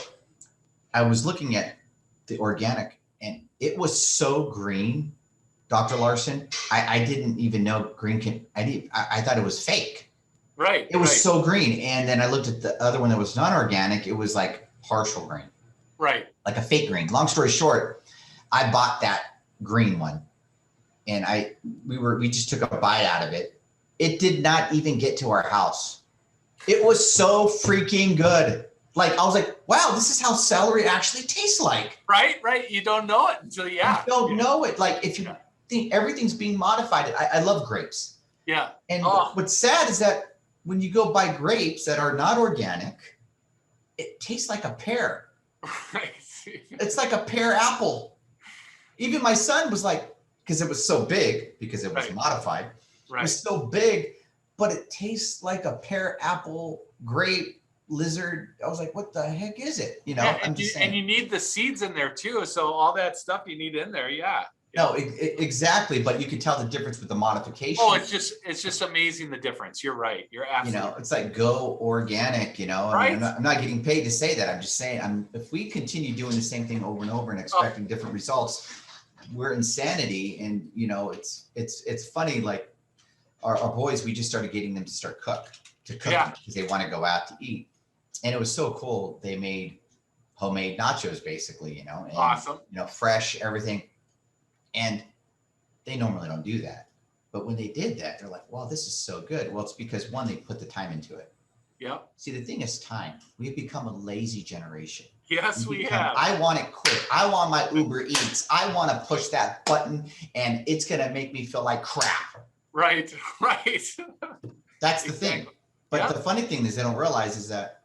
Speaker 2: I was looking at the organic, and it was so green, Dr. Larsen. I didn't even know green I thought it was fake.
Speaker 3: Right.
Speaker 2: It was so green. And then I looked at the other one that was non-organic. It was like partial green.
Speaker 3: Right.
Speaker 2: Like a fake green. Long story short, I bought that green one, and we just took a bite out of it. It did not even get to our house. It was so freaking good. Like, I was like, wow, this is how celery actually tastes like.
Speaker 3: Right, right. You don't know it until, yeah.
Speaker 2: You don't know it. Like, if you think everything's being modified, I love grapes.
Speaker 3: Yeah.
Speaker 2: And what's sad is that when you go buy grapes that are not organic, it tastes like a pear.
Speaker 3: Right.
Speaker 2: It's like a pear apple. Even my son was like, because it was so big, because it was modified, it was so big, but it tastes like a pear apple grape lizard. I was like, what the heck is it? You know,
Speaker 3: Yeah,
Speaker 2: I'm just saying.
Speaker 3: And you need the seeds in there too. So all that stuff you need in there. Yeah.
Speaker 2: No, exactly. But you can tell the difference with the modification.
Speaker 3: Oh, it's just amazing, the difference. You're right. You're absolutely.
Speaker 2: You know, it's like go organic, you know,
Speaker 3: right.
Speaker 2: I mean, I'm not getting paid to say that. I'm just saying, if we continue doing the same thing over and over and expecting different results, we're insanity. And, you know, it's funny. Like our boys, we just started getting them to start cook because they want to go out to eat. And it was so cool. They made homemade nachos, basically, you know, and,
Speaker 3: awesome,
Speaker 2: you know, fresh, everything. And they normally don't do that. But when they did that, they're like, wow, this is so good. Well, it's because one, they put the time into it.
Speaker 3: Yeah.
Speaker 2: See, the thing is time. We've become a lazy generation.
Speaker 3: Yes, we have.
Speaker 2: I want it quick. I want my Uber Eats. I want to push that button and it's going to make me feel like crap.
Speaker 3: Right, right.
Speaker 2: That's the thing. But the funny thing is they don't realize is that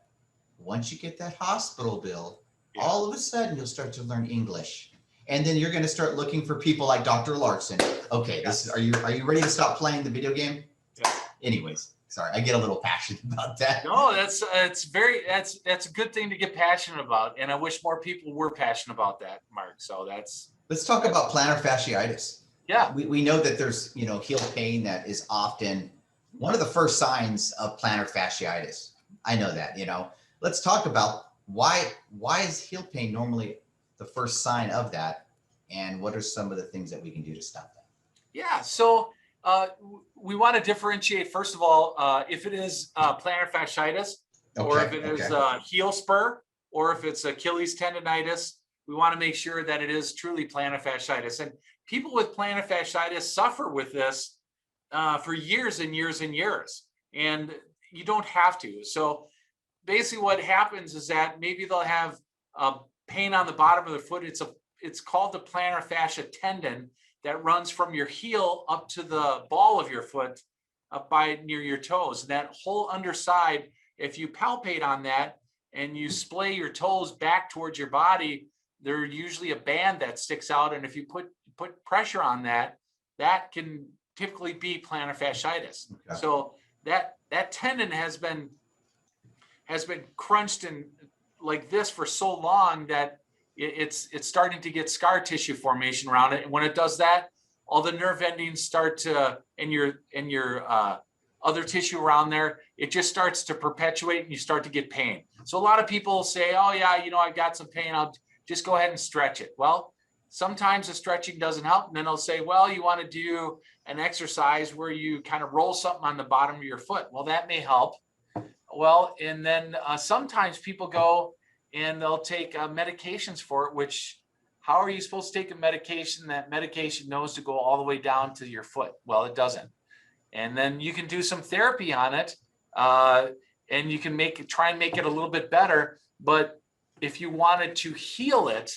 Speaker 2: once you get that hospital bill, all of a sudden you'll start to learn English. And then you're going to start looking for people like Dr. Larsen. Okay, are you ready to stop playing the video game?
Speaker 3: Yeah.
Speaker 2: Anyways, sorry, I get a little passionate about that.
Speaker 3: No, that's a good thing to get passionate about, and I wish more people were passionate about that, Mark. So
Speaker 2: let's talk about plantar fasciitis.
Speaker 3: Yeah,
Speaker 2: we know that there's heel pain that is often one of the first signs of plantar fasciitis. I know that. Let's talk about why is heel pain normally the first sign of that, and what are some of the things that we can do to stop that?
Speaker 3: Yeah, so we want to differentiate, first of all, if it is plantar fasciitis, or if it is heel spur, or if it's Achilles tendonitis. We want to make sure that it is truly plantar fasciitis. And people with plantar fasciitis suffer with this for years and years and years, and you don't have to. So basically what happens is that maybe they'll have pain on the bottom of the foot. It's called the plantar fascia tendon that runs from your heel up to the ball of your foot, up by near your toes. And that whole underside, if you palpate on that and you splay your toes back towards your body, there's usually a band that sticks out. And if you put pressure on that, that can typically be plantar fasciitis. Okay. So that tendon has been crunched in like this for so long that it's starting to get scar tissue formation around it. And when it does that, all the nerve endings start to, and your other tissue around there, it just starts to perpetuate and you start to get pain. So a lot of people say, oh yeah, I got some pain, I'll just go ahead and stretch it. Well, sometimes the stretching doesn't help. And then they'll say, well, you want to do an exercise where you kind of roll something on the bottom of your foot. Well, that may help. Well, and then sometimes people go and they'll take medications for it, which, how are you supposed to take a medication that medication knows to go all the way down to your foot? Well, it doesn't. And then you can do some therapy on it, and you can try and make it a little bit better. But if you wanted to heal it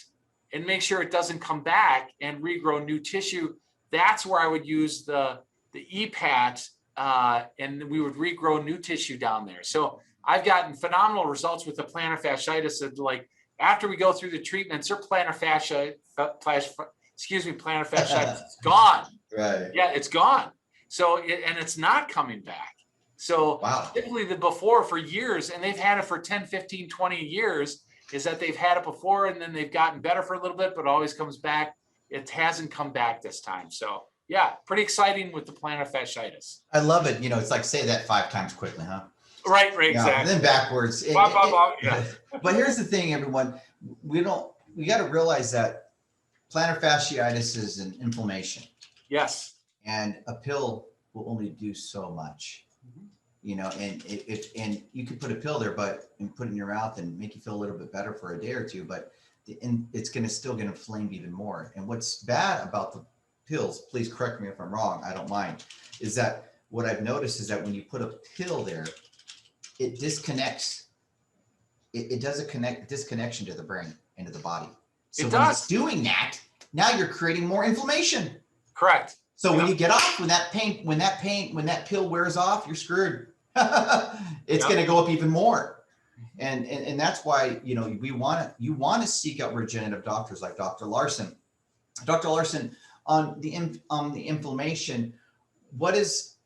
Speaker 3: and make sure it doesn't come back and regrow new tissue, that's where I would use the EPAT, and we would regrow new tissue down there. So I've gotten phenomenal results with the plantar fasciitis. That, like, after we go through the treatments, their plantar fasciitis is gone.
Speaker 2: Right.
Speaker 3: Yeah, it's gone. So and it's not coming back. So typically the before for years, and they've had it for 10, 15, 20 years, is that they've had it before and then they've gotten better for a little bit, but always comes back. It hasn't come back this time. So yeah, pretty exciting with the plantar fasciitis.
Speaker 2: I love it. It's like say that 5 times quickly, huh?
Speaker 3: Right, exactly.
Speaker 2: And then backwards.
Speaker 3: Yeah.
Speaker 2: But here's the thing, everyone. We got to realize that plantar fasciitis is an inflammation.
Speaker 3: Yes.
Speaker 2: And a pill will only do so much. And you could put a pill there, and put it in your mouth and make you feel a little bit better for a day or two, but it's still going to inflame even more. And what's bad about the pills, please correct me if I'm wrong, I don't mind, is that what I've noticed is that when you put a pill there, it disconnects. It does a disconnection to the brain and to the body. So when it's doing that, now you're creating more inflammation.
Speaker 3: Correct.
Speaker 2: So when you get off, when that pill wears off, you're screwed. It's going to go up even more. And that's why, you know, you want to seek out regenerative doctors like Dr. Larsen. Dr. Larsen, on the inflammation, what is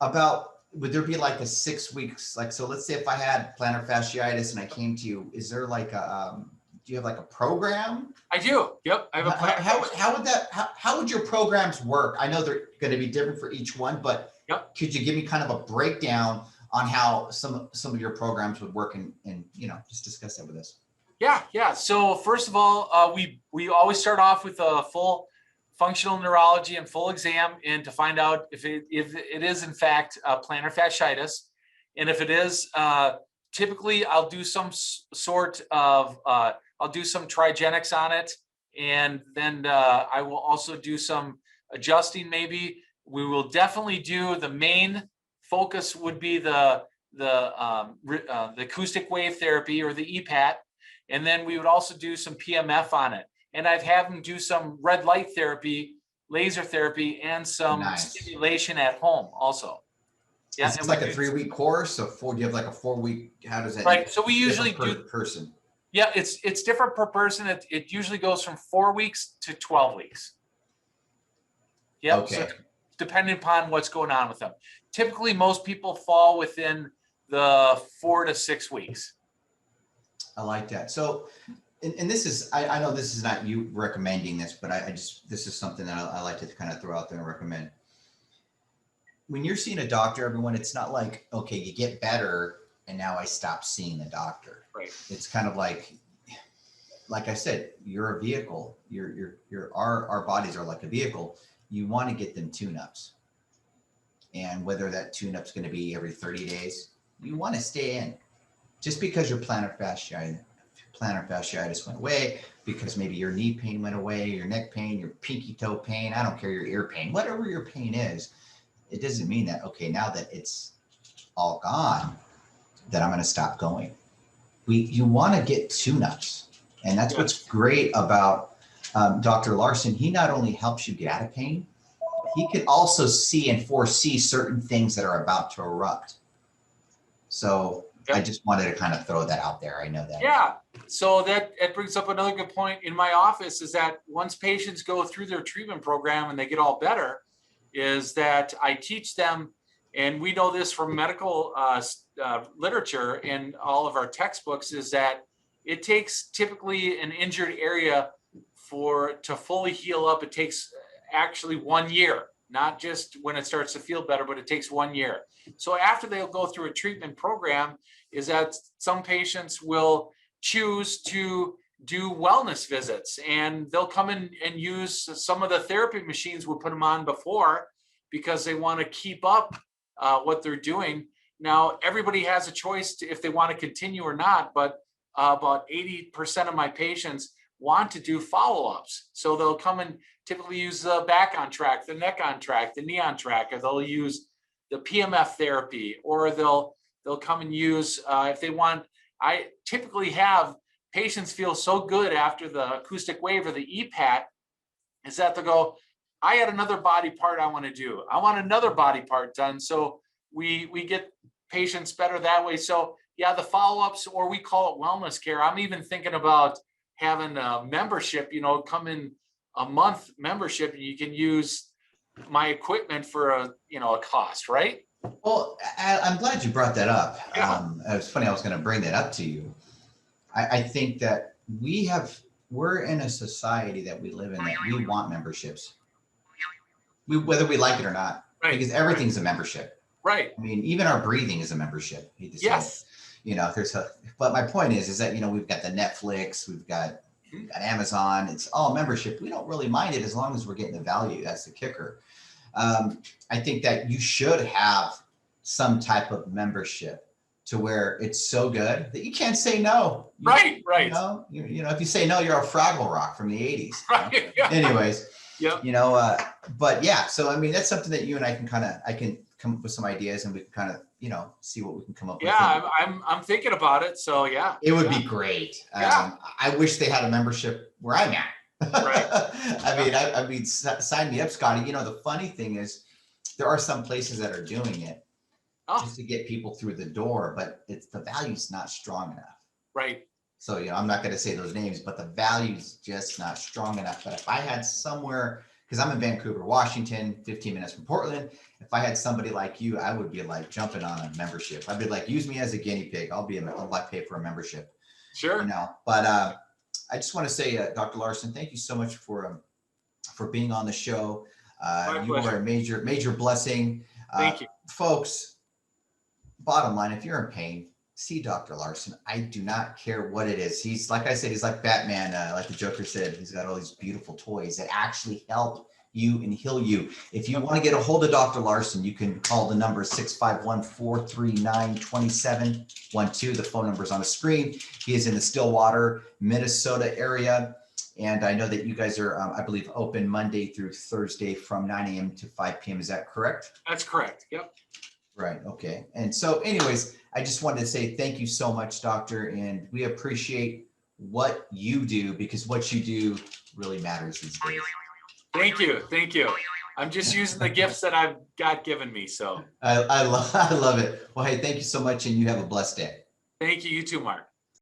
Speaker 2: about, would there be like a 6 weeks, like, so let's say if I had plantar fasciitis and I came to you, is there like a, do you have like a program?
Speaker 3: I do. Yep. I have a plan.
Speaker 2: How would your programs work? I know they're going to be different for each one, but could you give me kind of a breakdown on how some of your programs would work and you know, just discuss that with us?
Speaker 3: Yeah. So first of all, we always start off with a full functional neurology and full exam, and to find out if it is in fact plantar fasciitis, and if it is, typically I'll do some sort of I'll do some Trigenics on it, and then I will also do some adjusting. Maybe we will definitely do, the main focus would be the acoustic wave therapy, or the EPAT. And then we would also do some PMF on it. And I'd have them do some red light therapy, laser therapy, and some stimulation at home also.
Speaker 2: Yeah. It's like a 3-week course. So do you have like a 4-week, how does that?
Speaker 3: Right. So we usually
Speaker 2: do person.
Speaker 3: Yeah, it's different per person. It usually goes from 4 weeks to 12 weeks. Yeah. Okay. So depending upon what's going on with them. Typically, most people fall within the 4 to 6 weeks.
Speaker 2: I like that. So, and this is, I know this is not you recommending this, but this is something that I like to kind of throw out there and recommend. When you're seeing a doctor, everyone, it's not like, okay, you get better and now I stop seeing the doctor.
Speaker 3: Right.
Speaker 2: It's kind of like I said, you're a vehicle. Our bodies are like a vehicle. You want to get them tune-ups. And whether that tune-up's going to be every 30 days, you want to stay in. Just because your plantar fasciitis went away, because maybe your knee pain went away, your neck pain, your pinky toe pain, I don't care, your ear pain, whatever your pain is, it doesn't mean that, okay, now that it's all gone, that I'm going to stop going. You want to get tune-ups. And that's what's great about Dr. Larsen. He not only helps you get out of pain, he can also see and foresee certain things that are about to erupt. So I just wanted to kind of throw that out there. I know that.
Speaker 3: Yeah. So that brings up another good point in my office, is that once patients go through their treatment program and they get all better, is that I teach them, and we know this from medical literature and all of our textbooks, is that it takes typically an injured area to fully heal up. It takes actually 1 year, not just when it starts to feel better, but it takes 1 year. So after they'll go through a treatment program, is that some patients will choose to do wellness visits, and they'll come in and use some of the therapy machines we put them on before, because they want to keep up what they're doing. Now, everybody has a choice if they want to continue or not, but about 80% of my patients want to do follow-ups. So they'll come and typically use the back on track, the neck on track, the knee on track, or they'll use the PMF therapy, or they'll come and use, if they want. I typically have patients feel so good after the acoustic wave or the EPAT, is that they'll go, I had another body part I want to do. I want another body part done. So we get patients better that way. So yeah, the follow-ups, or we call it wellness care. I'm even thinking about having a membership, come in a month membership, and you can use my equipment for a cost, right?
Speaker 2: Well, I'm glad you brought that up.
Speaker 3: Yeah.
Speaker 2: It's funny, I was going to bring that up to you. I think that we're in a society that we live in that we want memberships. Whether we like it or not,
Speaker 3: right,
Speaker 2: because everything's a membership.
Speaker 3: Right.
Speaker 2: I mean, even our breathing is a membership.
Speaker 3: Yes.
Speaker 2: But my point is that, we've got the Netflix, we've got Amazon, it's all membership. We don't really mind it as long as we're getting the value. That's the kicker. I think that you should have some type of membership to where it's so good that you can't say no.
Speaker 3: Right.
Speaker 2: If you say no, you're a Fraggle Rock from the 80s.
Speaker 3: Right. Yeah.
Speaker 2: Anyways,
Speaker 3: yeah.
Speaker 2: But yeah, so I mean, that's something that you and I can I can come up with some ideas, and we can kind of see what we can come up with.
Speaker 3: Yeah, I'm thinking about it. So yeah.
Speaker 2: It would be great.
Speaker 3: Yeah.
Speaker 2: I wish they had a membership where I'm at.
Speaker 3: Right.
Speaker 2: I mean, sign me up, Scotty. The funny thing is, there are some places that are doing it just to get people through the door, but the value's not strong enough.
Speaker 3: Right.
Speaker 2: So, I'm not going to say those names, but the value's just not strong enough. But if I had somewhere, because I'm in Vancouver, Washington, 15 minutes from Portland, if I had somebody like you, I would be like jumping on a membership. I'd be like, use me as a guinea pig. I'll pay for a membership.
Speaker 3: Sure.
Speaker 2: But I just want to say, Dr. Larsen, thank you so much for being on the show. You are a major blessing.
Speaker 3: Thank you.
Speaker 2: Folks, bottom line, if you're in pain, see Dr. Larsen. I do not care what it is. He's, like I said, he's like Batman, like the Joker said. He's got all these beautiful toys that actually help you and heal you. If you want to get a hold of Dr. Larsen, you can call the number 651-439-2712. The phone number is on the screen. He is in the Stillwater, Minnesota area. And I know that you guys are, I believe, open Monday through Thursday from 9 a.m. to 5 p.m. Is that correct?
Speaker 3: That's correct. Yep.
Speaker 2: Right. Okay. And so anyways, I just wanted to say thank you so much, Doctor. And we appreciate what you do, because what you do really matters these days.
Speaker 3: Thank you. Thank you. I'm just using the gifts that I've got given me. So
Speaker 2: I love it. Well, hey, thank you so much. And you have a blessed day.
Speaker 3: Thank you. You too, Mark.